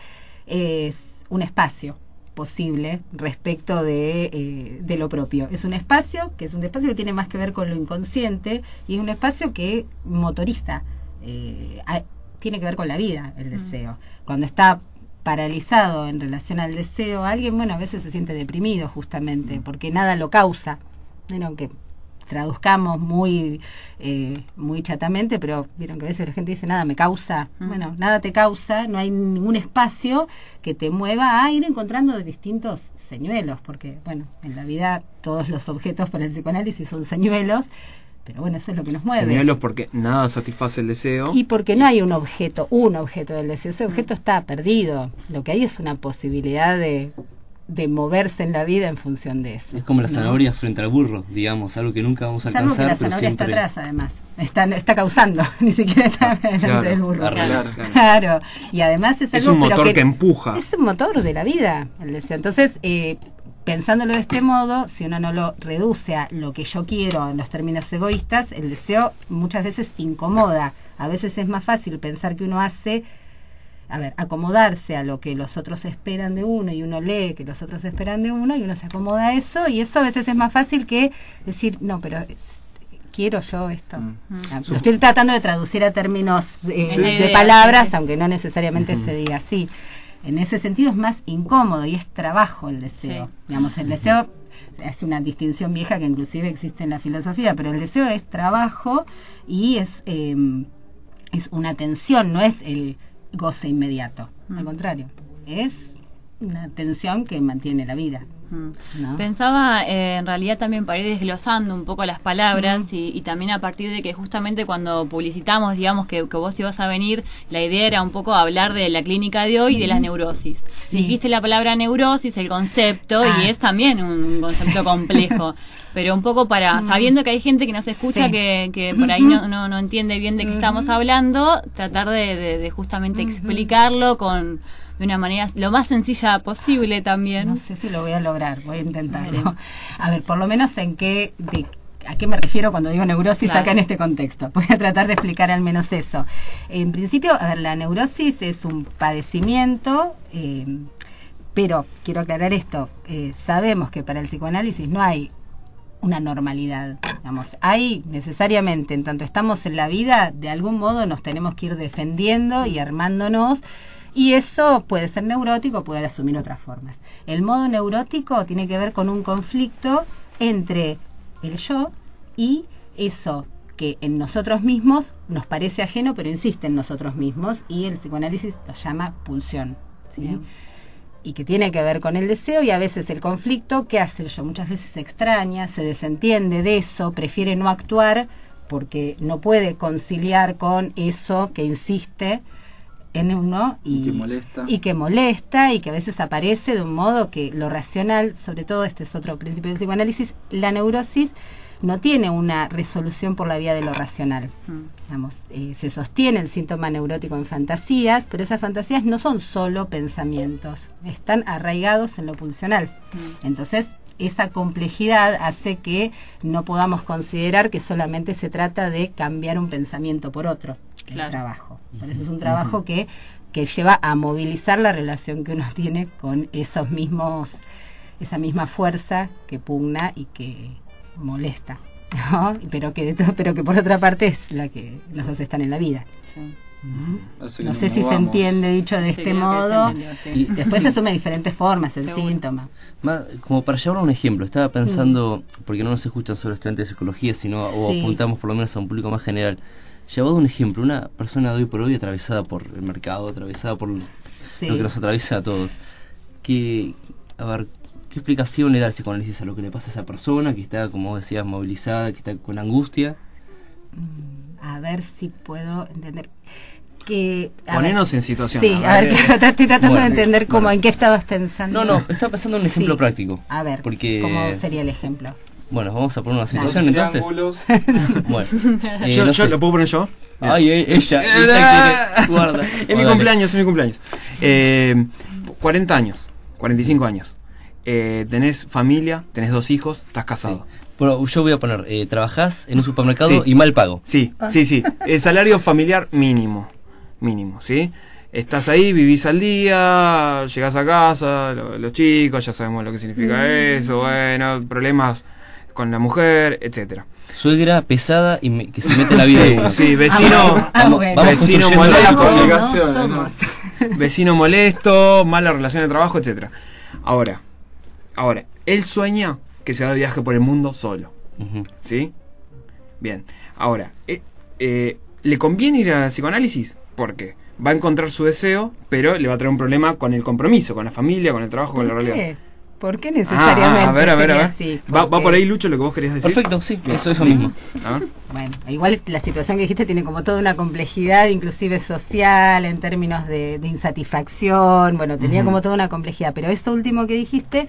es un espacio posible respecto de lo propio. Es un espacio que que tiene más que ver con lo inconsciente y es un espacio que motoriza, tiene que ver con la vida, el deseo. Cuando está paralizado en relación al deseo, alguien, bueno, a veces se siente deprimido justamente porque nada lo causa. Bueno, que traduzcamos muy chatamente, pero vieron que a veces la gente dice nada me causa. Bueno, nada te causa, no hay ningún espacio que te mueva a ir encontrando distintos señuelos, porque bueno, en la vida todos los objetos para el psicoanálisis son señuelos, pero bueno, eso es lo que nos mueve. Señalos porque nada satisface el deseo. Y porque no hay un objeto del deseo, ese objeto está perdido. Lo que hay es una posibilidad de moverse en la vida en función de eso. Es como la ¿no? zanahoria frente al burro, digamos, algo que nunca vamos a Salvo alcanzar, que la pero zanahoria siempre... está atrás, además. Está causando, ni siquiera está delante Claro, del burro. claro. Claro. Y además es algo un pero motor que empuja. Es un motor de la vida, el deseo. Entonces, pensándolo de este modo, si uno no lo reduce a lo que yo quiero en los términos egoístas, el deseo muchas veces incomoda. A veces es más fácil pensar que uno hace... acomodarse a lo que los otros esperan de uno y uno lee que los otros esperan de uno y uno se acomoda a eso y eso a veces es más fácil que decir, no, pero quiero yo esto. Lo estoy tratando de traducir a términos de palabras, aunque no necesariamente se diga así. En ese sentido es más incómodo y es trabajo el deseo. Digamos, el deseo es una distinción vieja que inclusive existe en la filosofía, pero el deseo es trabajo y es una tensión, no es el goce inmediato, al contrario, es una tensión que mantiene la vida. ¿No? Pensaba en realidad también para ir desglosando un poco las palabras y también a partir de que justamente cuando publicitamos, digamos que vos te ibas a venir, la idea era un poco hablar de la clínica de hoy y de las neurosis. Sí. Dijiste la palabra neurosis, el concepto, y es también un concepto complejo. Pero un poco sabiendo que hay gente que nos escucha que por ahí no entiende bien de qué estamos hablando, tratar de justamente explicarlo de una manera lo más sencilla posible también. No sé si lo voy a lograr, voy a intentarlo. A ver, por lo menos ¿a qué me refiero cuando digo neurosis acá en este contexto? Voy a tratar de explicar al menos eso. En principio, la neurosis es un padecimiento, pero quiero aclarar esto, sabemos que para el psicoanálisis no hay una normalidad, digamos, hay necesariamente, en tanto estamos en la vida, de algún modo nos tenemos que ir defendiendo y armándonos. Y eso puede ser neurótico, puede asumir otras formas. El modo neurótico tiene que ver con un conflicto entre el yo y eso que en nosotros mismos nos parece ajeno, pero insiste en nosotros mismos, y el psicoanálisis lo llama pulsión, ¿sí? Y que tiene que ver con el deseo y a veces el conflicto. ¿Qué hace el yo? Muchas veces se extraña, se desentiende de eso, prefiere no actuar porque no puede conciliar con eso que insiste en uno y que molesta y que a veces aparece de un modo que lo racional, sobre todo este es otro principio del psicoanálisis, la neurosis no tiene una resolución por la vía de lo racional. Digamos, se sostiene el síntoma neurótico en fantasías, pero esas fantasías no son solo pensamientos, están arraigados en lo pulsional. Entonces, esa complejidad hace que no podamos considerar que solamente se trata de cambiar un pensamiento por otro, el trabajo. Por eso es un trabajo que lleva a movilizar la relación que uno tiene con esa misma fuerza que pugna y que molesta, ¿no? pero que por otra parte es la que nos hace estar en la vida. No sé si se entiende dicho de este modo. Y después se asume diferentes formas el síntoma. Como para llevar un ejemplo, estaba pensando, porque no nos escuchan solo estudiantes de psicología, sino o apuntamos por lo menos a un público más general. Llevado un ejemplo, una persona de hoy por hoy atravesada por el mercado, atravesada por lo que nos atraviesa a todos. A ver, ¿qué explicación le da el psicoanálisis a lo que le pasa a esa persona que está, como vos decías, movilizada, que está con angustia? A ver si puedo entender. Ponernos en situación. Sí, a ver, estoy tratando de entender en qué estabas pensando. No, estaba pensando en un ejemplo práctico. A ver, porque, ¿cómo sería el ejemplo? Bueno, vamos a poner una situación entonces. Bueno, yo ¿lo puedo poner yo? Ay, ella guarda. Es mi cumpleaños. 40 años, 45 años. Tenés familia, tenés 2 hijos, estás casado. Sí. Pero yo voy a poner, trabajás en un supermercado y mal pago. Sí. El salario familiar mínimo, ¿sí? Estás ahí, vivís al día, llegás a casa, los chicos, ya sabemos lo que significa eso, bueno, problemas con la mujer, etcétera. Suegra pesada y que se mete en la vida de uno. Sí, vecino, vecino molesto, vecino molesto, mala relación de trabajo, etcétera. Ahora, él sueña que se va de viaje por el mundo solo, ¿sí? Bien, ahora, ¿le conviene ir al psicoanálisis? ¿Por qué? Va a encontrar su deseo, pero le va a traer un problema con el compromiso, con la familia, con el trabajo, con la realidad. ¿Por qué necesariamente? A ver. Así, ¿Va por ahí, Lucho, lo que vos querías decir? Perfecto, sí, eso mismo. Bueno, igual la situación que dijiste tiene como toda una complejidad, inclusive social, en términos de insatisfacción, bueno, tenía como toda una complejidad, pero esto último que dijiste,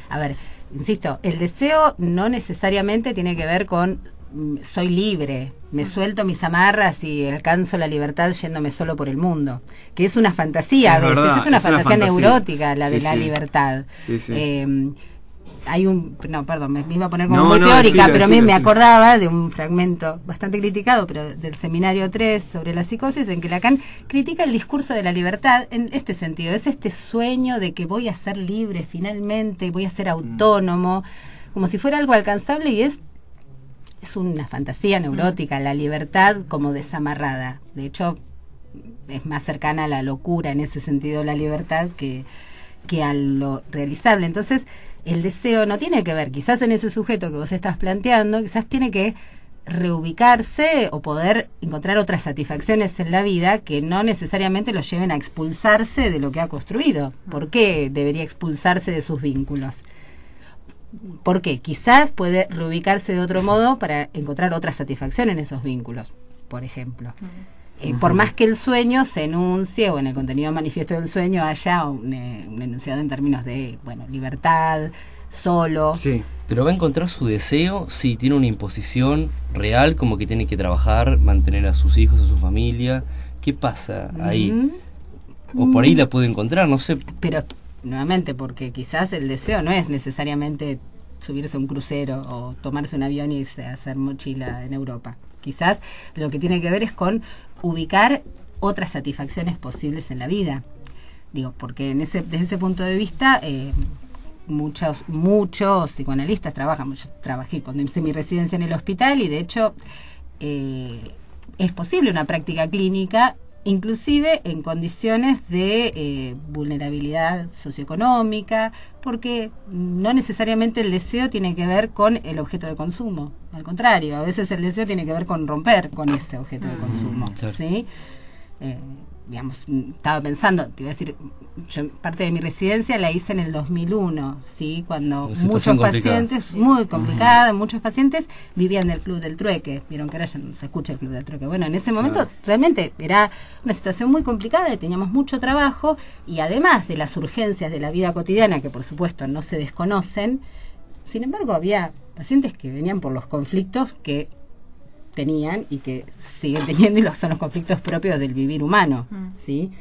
a ver, insisto, el deseo no necesariamente tiene que ver con soy libre, me suelto mis amarras y alcanzo la libertad yéndome solo por el mundo, que es una fantasía a veces, es una fantasía neurótica la de la libertad. Hay me iba a poner como muy teórica, pero a mí me acordaba de un fragmento bastante criticado, pero del seminario 3 sobre la psicosis, en que Lacan critica el discurso de la libertad en este sentido, es este sueño de que voy a ser libre finalmente, voy a ser autónomo, como si fuera algo alcanzable, y es una fantasía neurótica, la libertad como desamarrada. De hecho, es más cercana a la locura en ese sentido la libertad que a lo realizable. Entonces, el deseo no tiene que ver, quizás en ese sujeto que vos estás planteando, quizás tiene que reubicarse o poder encontrar otras satisfacciones en la vida que no necesariamente lo lleven a expulsarse de lo que ha construido. ¿Por qué debería expulsarse de sus vínculos? ¿Por qué? Quizás puede reubicarse de otro modo para encontrar otra satisfacción en esos vínculos, por ejemplo. Por más que el sueño se enuncie, o en el contenido manifiesto del sueño haya un enunciado en términos de, libertad, solo. Sí. Pero va a encontrar su deseo si tiene una imposición real, como que tiene que trabajar, mantener a sus hijos, a su familia. ¿Qué pasa ahí? O por ahí la puede encontrar, no sé. Pero, nuevamente, porque quizás el deseo no es necesariamente subirse a un crucero o tomarse un avión y irse a hacer mochila en Europa. Quizás lo que tiene que ver es con ubicar otras satisfacciones posibles en la vida. Digo, porque desde ese punto de vista, muchos psicoanalistas trabajan. Yo trabajé cuando hice mi residencia en el hospital y de hecho es posible una práctica clínica inclusive en condiciones de vulnerabilidad socioeconómica, porque no necesariamente el deseo tiene que ver con el objeto de consumo, al contrario, a veces el deseo tiene que ver con romper con ese objeto de consumo, claro. ¿sí? Digamos, estaba pensando, te iba a decir, yo parte de mi residencia la hice en el 2001, ¿sí? Cuando muchos pacientes, muy complicada, muchos pacientes vivían del Club del Trueque, vieron que ahora ya no se escucha el Club del Trueque, bueno, en ese momento realmente era una situación muy complicada, y teníamos mucho trabajo, y además de las urgencias de la vida cotidiana, que por supuesto no se desconocen, sin embargo había pacientes que venían por los conflictos que tenían y que siguen teniendo, y son los conflictos propios del vivir humano, ¿sí?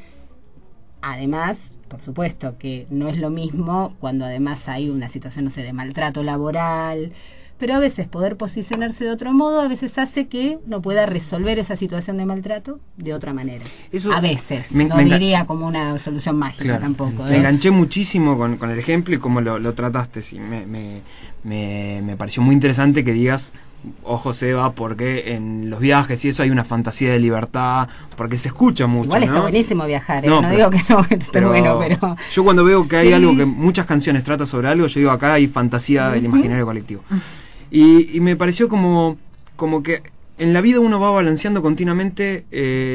Además, por supuesto que no es lo mismo cuando además hay una situación, no sé, de maltrato laboral, pero a veces poder posicionarse de otro modo a veces hace que no pueda resolver esa situación de maltrato de otra manera. Eso a veces, no diría como una solución mágica, claro, tampoco. Me enganché muchísimo con el ejemplo y cómo lo trataste, sí, me pareció muy interesante que digas, ojo Seba, porque en los viajes y eso hay una fantasía de libertad, porque se escucha mucho. Igual está buenísimo viajar, no digo que no, que esté bueno, pero yo cuando veo que hay algo que muchas canciones tratan sobre algo, yo digo acá hay fantasía del imaginario colectivo. Y me pareció como que en la vida uno va balanceando continuamente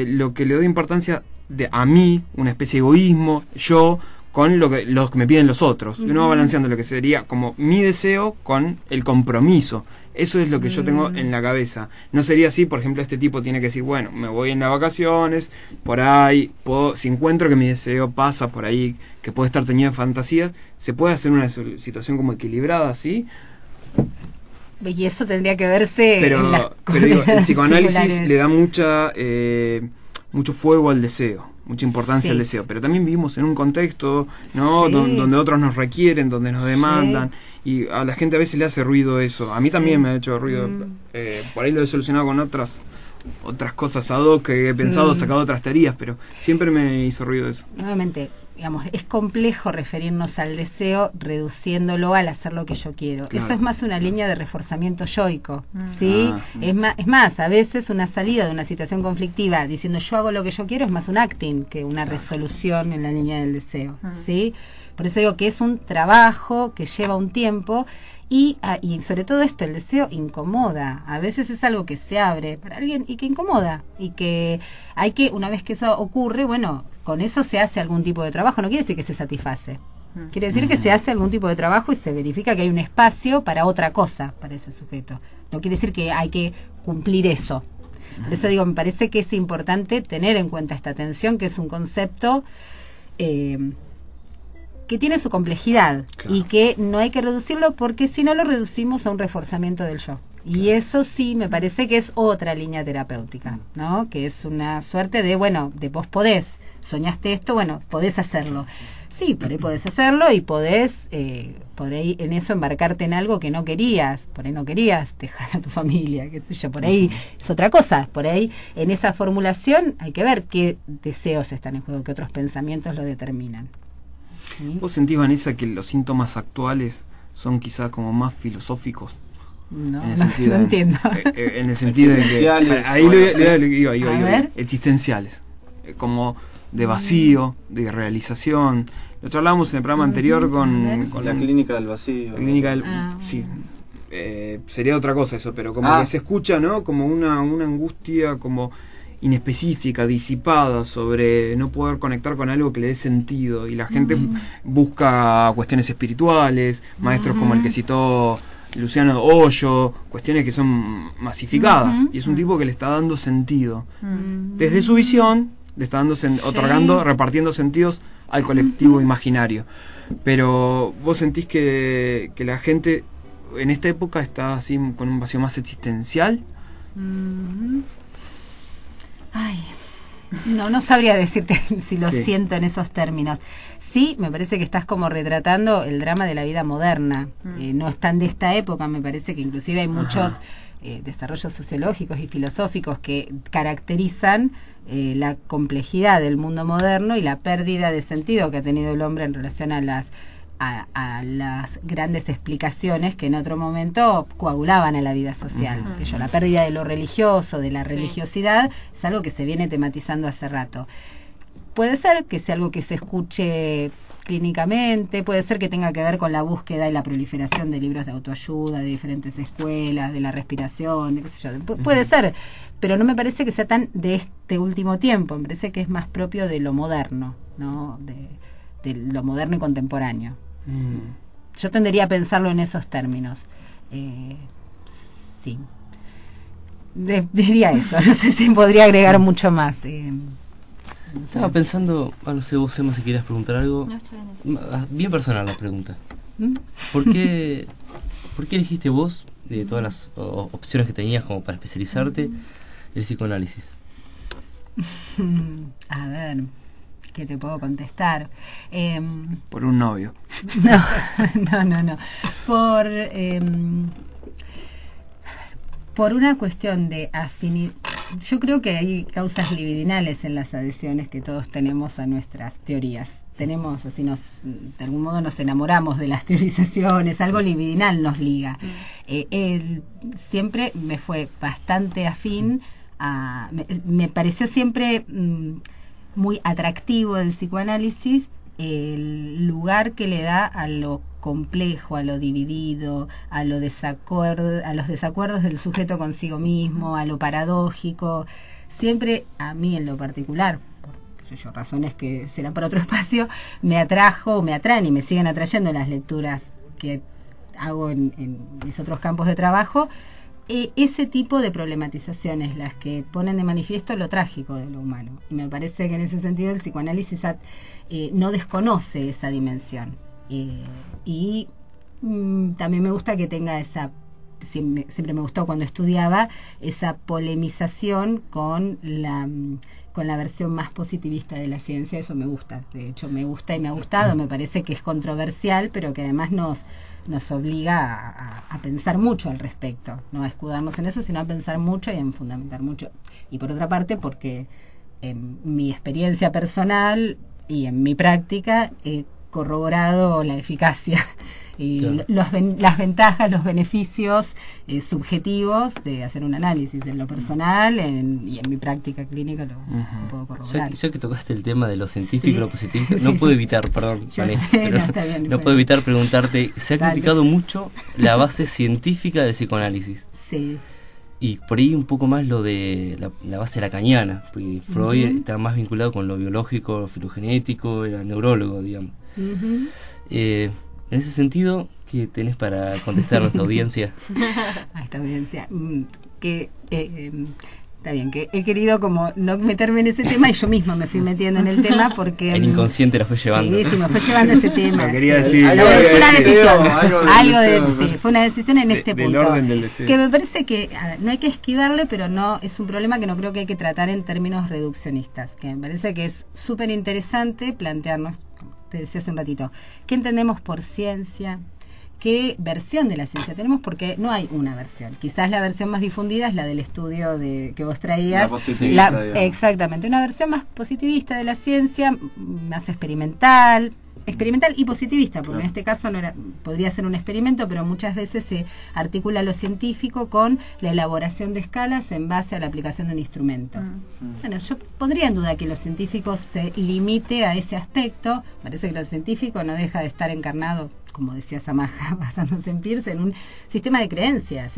lo que le doy importancia a mí, una especie de egoísmo, yo, con lo que me piden los otros. Y uno va balanceando lo que sería como mi deseo con el compromiso. Eso es lo que yo tengo en la cabeza. No sería así, por ejemplo, este tipo tiene que decir, bueno, me voy en las vacaciones, por ahí, si encuentro que mi deseo pasa por ahí, que puede estar teñido de fantasía, se puede hacer una situación como equilibrada, ¿sí? Y eso tendría que verse pero digo, el psicoanálisis le da mucho fuego al deseo, mucha importancia al deseo, pero también vivimos en un contexto, ¿no? Donde otros nos requieren, donde nos demandan, y a la gente a veces le hace ruido eso. A mí también me ha hecho ruido, por ahí lo he solucionado con otras cosas ad hoc que he pensado, sacado otras teorías, pero siempre me hizo ruido eso. Nuevamente, digamos, es complejo referirnos al deseo reduciéndolo al hacer lo que yo quiero. Claro. Eso es más una línea de reforzamiento yoico, ¿sí? Es más, a veces una salida de una situación conflictiva diciendo yo hago lo que yo quiero es más un acting que una resolución en la línea del deseo, ¿sí? Por eso digo que es un trabajo que lleva un tiempo y sobre todo esto, el deseo incomoda. A veces es algo que se abre para alguien y que incomoda. Y que hay que, una vez que eso ocurre, bueno, con eso se hace algún tipo de trabajo. No quiere decir que se satisface. Quiere decir que se hace algún tipo de trabajo y se verifica que hay un espacio para otra cosa, para ese sujeto. No quiere decir que hay que cumplir eso. Por eso digo, me parece que es importante tener en cuenta esta tensión, que es un concepto que tiene su complejidad, claro, y que no hay que reducirlo porque si no lo reducimos a un reforzamiento del yo. Y eso sí me parece que es otra línea terapéutica, ¿no? Que es una suerte de, bueno, de vos podés, soñaste esto, bueno, podés hacerlo. Sí, por ahí podés hacerlo y podés, por ahí en eso embarcarte en algo que no querías, por ahí no querías dejar a tu familia, qué sé yo, por ahí es otra cosa, por ahí en esa formulación hay que ver qué deseos están en juego, qué otros pensamientos lo determinan. ¿Sí? ¿Vos sentís, Vanessa, que los síntomas actuales son quizás como más filosóficos? No, no entiendo. En el sentido de que ahí lo iba, existenciales, como de vacío, de realización. Lo charlábamos en el programa anterior con la clínica del vacío. La clínica del, sí. Sería otra cosa eso, pero como que se escucha, ¿no? Como una angustia como inespecífica, disipada, sobre no poder conectar con algo que le dé sentido, y la gente busca cuestiones espirituales, maestros como el que citó Luciano Hoyo, cuestiones que son masificadas, y es un tipo que le está dando sentido desde su visión, le está dando otorgando, repartiendo sentidos al colectivo imaginario. Pero vos sentís que la gente en esta época está así con un vacío más existencial. Ay, no sabría decirte si lo siento en esos términos. Sí, me parece que estás como retratando el drama de la vida moderna. No es tan de esta época, me parece que inclusive hay muchos desarrollos sociológicos y filosóficos que caracterizan la complejidad del mundo moderno y la pérdida de sentido que ha tenido el hombre en relación a a las grandes explicaciones que en otro momento coagulaban a la vida social. Que la pérdida de lo religioso, de la religiosidad, es algo que se viene tematizando hace rato. Puede ser que sea algo que se escuche clínicamente, puede ser que tenga que ver con la búsqueda y la proliferación de libros de autoayuda, de diferentes escuelas, de la respiración, de qué sé yo. Puede ser, pero no me parece que sea tan de este último tiempo, me parece que es más propio de lo moderno, ¿no? De lo moderno y contemporáneo. Yo tendería a pensarlo en esos términos. Sí. Diría eso, no sé si podría agregar mucho más. Estaba pensando, no sé vos, Emma, si querías preguntar algo. No, bien personal la pregunta. ¿Por qué elegiste vos, de todas las opciones que tenías como para especializarte, el psicoanálisis? A ver, ¿qué te puedo contestar? Por un novio. No. Por una cuestión de afinidad. Yo creo que hay causas libidinales en las adhesiones que todos tenemos a nuestras teorías. Tenemos, así de algún modo nos enamoramos de las teorizaciones, algo libidinal nos liga. Siempre me fue bastante afín me pareció siempre muy atractivo del psicoanálisis el lugar que le da a lo complejo, a lo dividido, a los desacuerdos del sujeto consigo mismo, a lo paradójico. Siempre a mí en lo particular, por razones que serán para otro espacio, me atraen y me siguen atrayendo las lecturas que hago en mis otros campos de trabajo, ese tipo de problematizaciones, las que ponen de manifiesto lo trágico de lo humano. Y me parece que en ese sentido el psicoanálisis no desconoce esa dimensión. Y también me gusta que tenga siempre me gustó cuando estudiaba esa polemización con la versión más positivista de la ciencia. Eso me gusta, de hecho me gusta y me ha gustado. Me parece que es controversial, pero que además nos obliga a pensar mucho al respecto, no a escudarnos en eso, sino a pensar mucho y a fundamentar mucho. Y por otra parte, porque en mi experiencia personal y en mi práctica he corroborado la eficacia y claro, las ventajas, los beneficios subjetivos de hacer un análisis en lo personal y en mi práctica clínica lo puedo corroborar. Ya que tocaste el tema de lo científico y lo positivista, no puedo evitar, perdón, no puedo evitar preguntarte, se ha criticado mucho la base científica del psicoanálisis. Sí. Y por ahí un poco más lo de la base lacaniana, porque Freud está más vinculado con lo biológico, lo filogenético, era neurólogo, digamos. En ese sentido, ¿qué tenés para contestar a nuestra audiencia? A esta audiencia, está bien, que he querido como no meterme en ese tema y yo misma me fui metiendo en el tema porque... El inconsciente la fue llevando. Sí, me fue llevando ese tema. No quería decir... Fue una decisión. Fue una decisión en este punto. Orden del deseo. Que me parece que no hay que esquivarle, pero no es un problema que no creo que hay que tratar en términos reduccionistas. Que me parece que es súper interesante plantearnos, como te decía hace un ratito, ¿qué entendemos por ciencia? ¿Qué versión de la ciencia tenemos? Porque no hay una versión. Quizás la versión más difundida es la del estudio que vos traías. La positivista, exactamente, una versión más positivista de la ciencia, más experimental y positivista, porque claro, en este caso podría ser un experimento, pero muchas veces se articula lo científico con la elaboración de escalas en base a la aplicación de un instrumento. Bueno, yo pondría en duda que lo científico se limite a ese aspecto. Parece que lo científico no deja de estar encarnado, como decía Samaja, basándose en Peirce, en un sistema de creencias.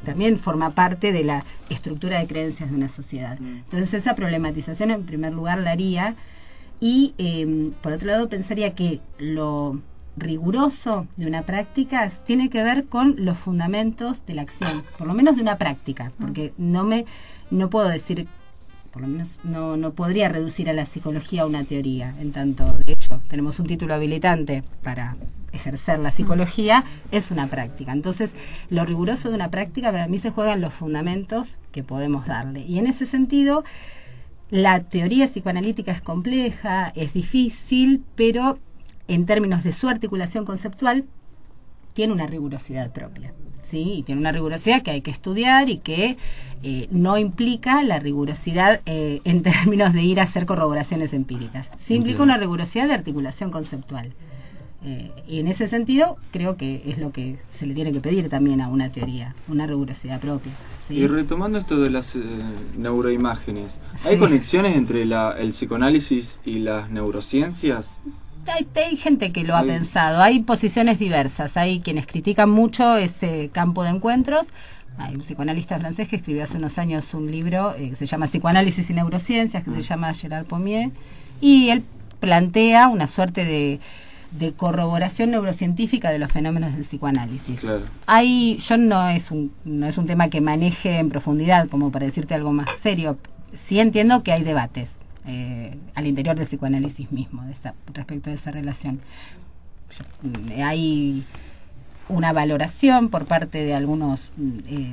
También forma parte de la estructura de creencias de una sociedad. Entonces esa problematización en primer lugar la haría. Y por otro lado pensaría que lo riguroso de una práctica tiene que ver con los fundamentos de la acción, por lo menos de una práctica, porque no puedo decir, por lo menos no podría reducir a la psicología a una teoría, en tanto, de hecho, tenemos un título habilitante para ejercer la psicología, es una práctica. Entonces, lo riguroso de una práctica para mí se juega en los fundamentos que podemos darle. Y en ese sentido, la teoría psicoanalítica es compleja, es difícil, pero en términos de su articulación conceptual, tiene una rigurosidad propia. ¿Sí? Y tiene una rigurosidad que hay que estudiar y que no implica la rigurosidad en términos de ir a hacer corroboraciones empíricas. Sí implica una rigurosidad de articulación conceptual. Y en ese sentido creo que es lo que se le tiene que pedir también a una teoría, una rigurosidad propia, ¿sí? Y retomando esto de las neuroimágenes, ¿hay Sí. conexiones entre el psicoanálisis y las neurociencias? Hay gente que lo ha pensado, hay posiciones diversas, hay quienes critican mucho ese campo de encuentros. Hay un psicoanalista francés que escribió hace unos años un libro que se llama Psicoanálisis y Neurociencias, que se llama Gerard Pommier, y él plantea una suerte de corroboración neurocientífica de los fenómenos del psicoanálisis. Claro. Yo no es un tema que maneje en profundidad como para decirte algo más serio. Sí entiendo que hay debates al interior del psicoanálisis mismo respecto de esa relación. Hay una valoración por parte de algunos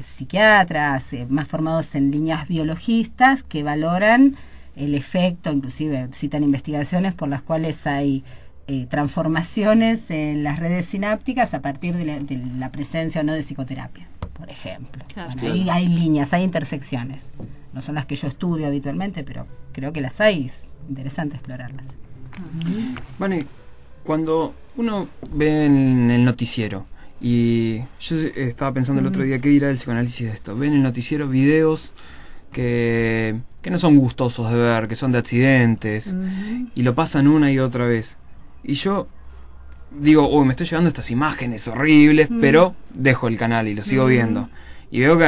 psiquiatras más formados en líneas biologistas que valoran el efecto, inclusive citan investigaciones por las cuales hay transformaciones en las redes sinápticas a partir de la presencia o no de psicoterapia, por ejemplo. Claro. Bueno, ahí hay líneas, hay intersecciones. No son las que yo estudio habitualmente, pero creo que las hay, es interesante explorarlas. Vale, cuando uno ve en el noticiero, y yo estaba pensando el otro día, ¿qué dirá el psicoanálisis de esto? Ve en el noticiero videos que no son gustosos de ver, que son de accidentes, y lo pasan una y otra vez. Y yo digo, uy, me estoy llevando estas imágenes horribles, pero dejo el canal y lo sigo viendo. Y veo que,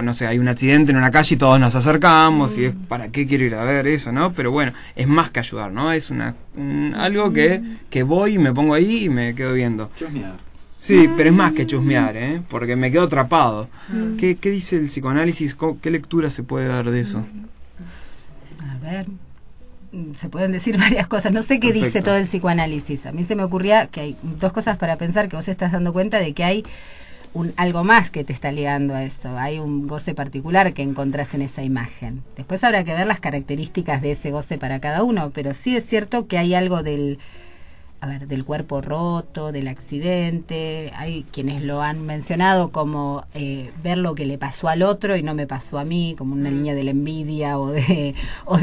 no sé, hay un accidente en una calle y todos nos acercamos, y es, ¿para qué quiero ir a ver eso, no? Pero bueno, es más que ayudar, ¿no? Es algo que voy y me pongo ahí y me quedo viendo. Chusmear. Sí, pero es más que chusmear, porque me quedo atrapado. ¿Qué dice el psicoanálisis? ¿Qué lectura se puede dar de eso? A ver, se pueden decir varias cosas. No sé qué Perfecto. dice todo el psicoanálisis. A mí se me ocurría que hay dos cosas para pensar, que vos estás dando cuenta de que hay algo más que te está ligando a eso. Hay un goce particular que encontrás en esa imagen. Después habrá que ver las características de ese goce para cada uno, pero sí es cierto que hay algo del cuerpo roto, del accidente. Hay quienes lo han mencionado como ver lo que le pasó al otro y no me pasó a mí, como una línea de la envidia o de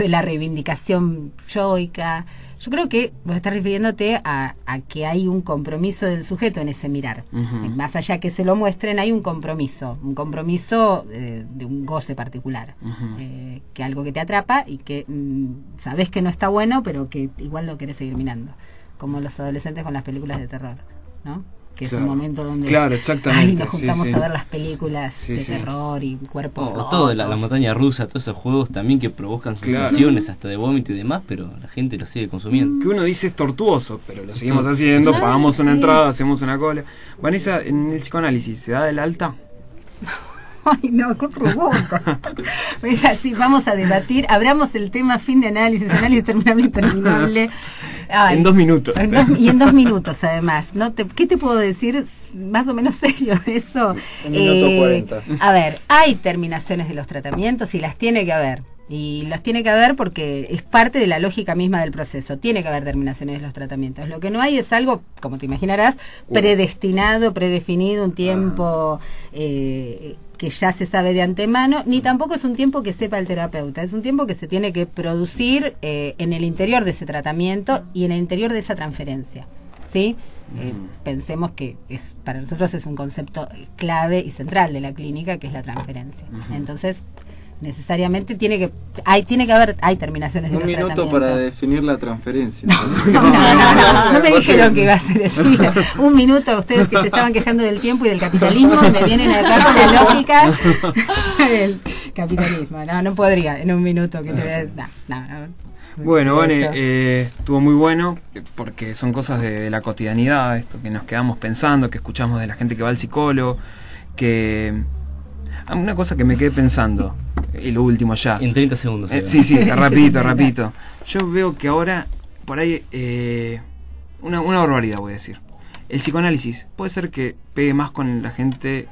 la reivindicación yoica. Yo creo que vos estás refiriéndote a que hay un compromiso del sujeto en ese mirar. Más allá que se lo muestren, hay un compromiso de un goce particular, que algo que te atrapa y que sabés que no está bueno, pero que igual lo querés seguir mirando. Como los adolescentes con las películas de terror, ¿no? Que es un momento donde exactamente, nos juntamos sí. a ver las películas de sí. terror y cuerpos O rotos. todo, la montaña rusa, todos esos juegos también que provocan sensaciones hasta de vómito y demás, pero la gente lo sigue consumiendo. Que uno dice es tortuoso, pero lo seguimos haciendo, pagamos una entrada, hacemos una cola. Vanessa, en el psicoanálisis, ¿se da el alta? Ay, no, qué pregunta. Es así, vamos a debatir, abramos el tema fin de análisis terminable y interminable. Ay, en 2 minutos. Y en 2 minutos, además. ¿Qué te puedo decir más o menos serio de eso? 1 minuto 40. A ver, hay terminaciones de los tratamientos y las tiene que haber. Y las tiene que haber porque es parte de la lógica misma del proceso. Tiene que haber terminaciones de los tratamientos. Lo que no hay es algo, como te imaginarás, predestinado, predefinido, un tiempo que ya se sabe de antemano, ni tampoco es un tiempo que sepa el terapeuta. Es un tiempo que se tiene que producir en el interior de ese tratamiento y en el interior de esa transferencia, ¿sí? Pensemos que para nosotros es un concepto clave y central de la clínica, que es la transferencia. Entonces, necesariamente tiene que haber terminaciones de Un los minuto tratamientos. para definir la transferencia. No me dijeron que iba a ser así. 1 minuto, ustedes que se estaban quejando del tiempo y del capitalismo, me vienen acá con la lógica del capitalismo. No podría en 1 minuto que te voy a... Bueno, Vane, estuvo muy bueno, porque son cosas de la cotidianidad, esto que nos quedamos pensando, que escuchamos de la gente que va al psicólogo, que... Una cosa que me quedé pensando, y lo último ya. En 30 segundos. Sí, rapidito. Yo veo que ahora, por ahí, una barbaridad voy a decir. El psicoanálisis puede ser que pegue más con la gente,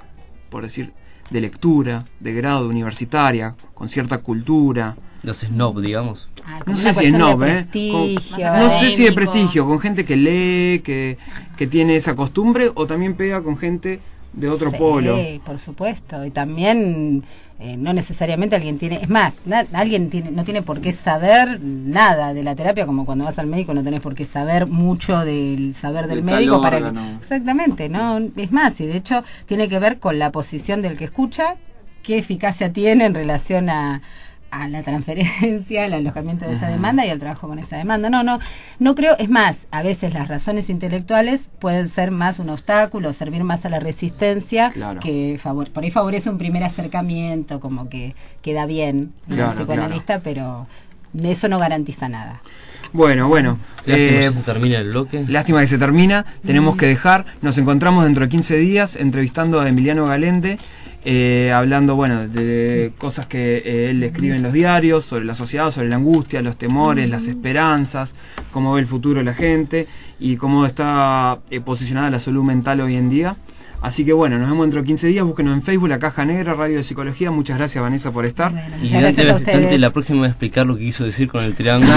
por decir, de lectura, de grado, universitaria, con cierta cultura. Los snob, digamos. No sé si es snob, no sé si de prestigio, con gente que lee, que tiene esa costumbre, o también pega con gente de otro polo. Sí, por supuesto. Y también no necesariamente alguien tiene, es más, alguien no tiene por qué saber nada de la terapia, como cuando vas al médico no tenés por qué saber mucho del saber del médico para que, exactamente, no, es más, y de hecho tiene que ver con la posición del que escucha, qué eficacia tiene en relación a la transferencia, al alojamiento de esa demanda y al trabajo con esa demanda. No creo, es más, a veces las razones intelectuales pueden ser más un obstáculo, servir más a la resistencia, que por ahí favorece un primer acercamiento, como que queda bien el psicoanalista, pero eso no garantiza nada. Bueno. Lástima que se termina el bloque. Lástima que se termina, tenemos que dejar, nos encontramos dentro de 15 días entrevistando a Emiliano Galende, hablando de cosas que él escribe en los diarios, sobre la sociedad, sobre la angustia, los temores, las esperanzas, cómo ve el futuro de la gente y cómo está posicionada la salud mental hoy en día. Así que nos vemos dentro de 15 días, búsquenos en Facebook, La Caja Negra, Radio de Psicología. Muchas gracias, Vanessa, por estar. Y antes la próxima voy a explicar lo que quiso decir con el triángulo.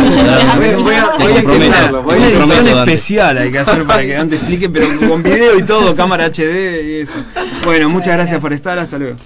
Voy a explicarlo. Una edición especial hay que hacer para que Dante explique, pero con video y todo, cámara HD y eso. Bueno, muchas gracias por estar, hasta luego.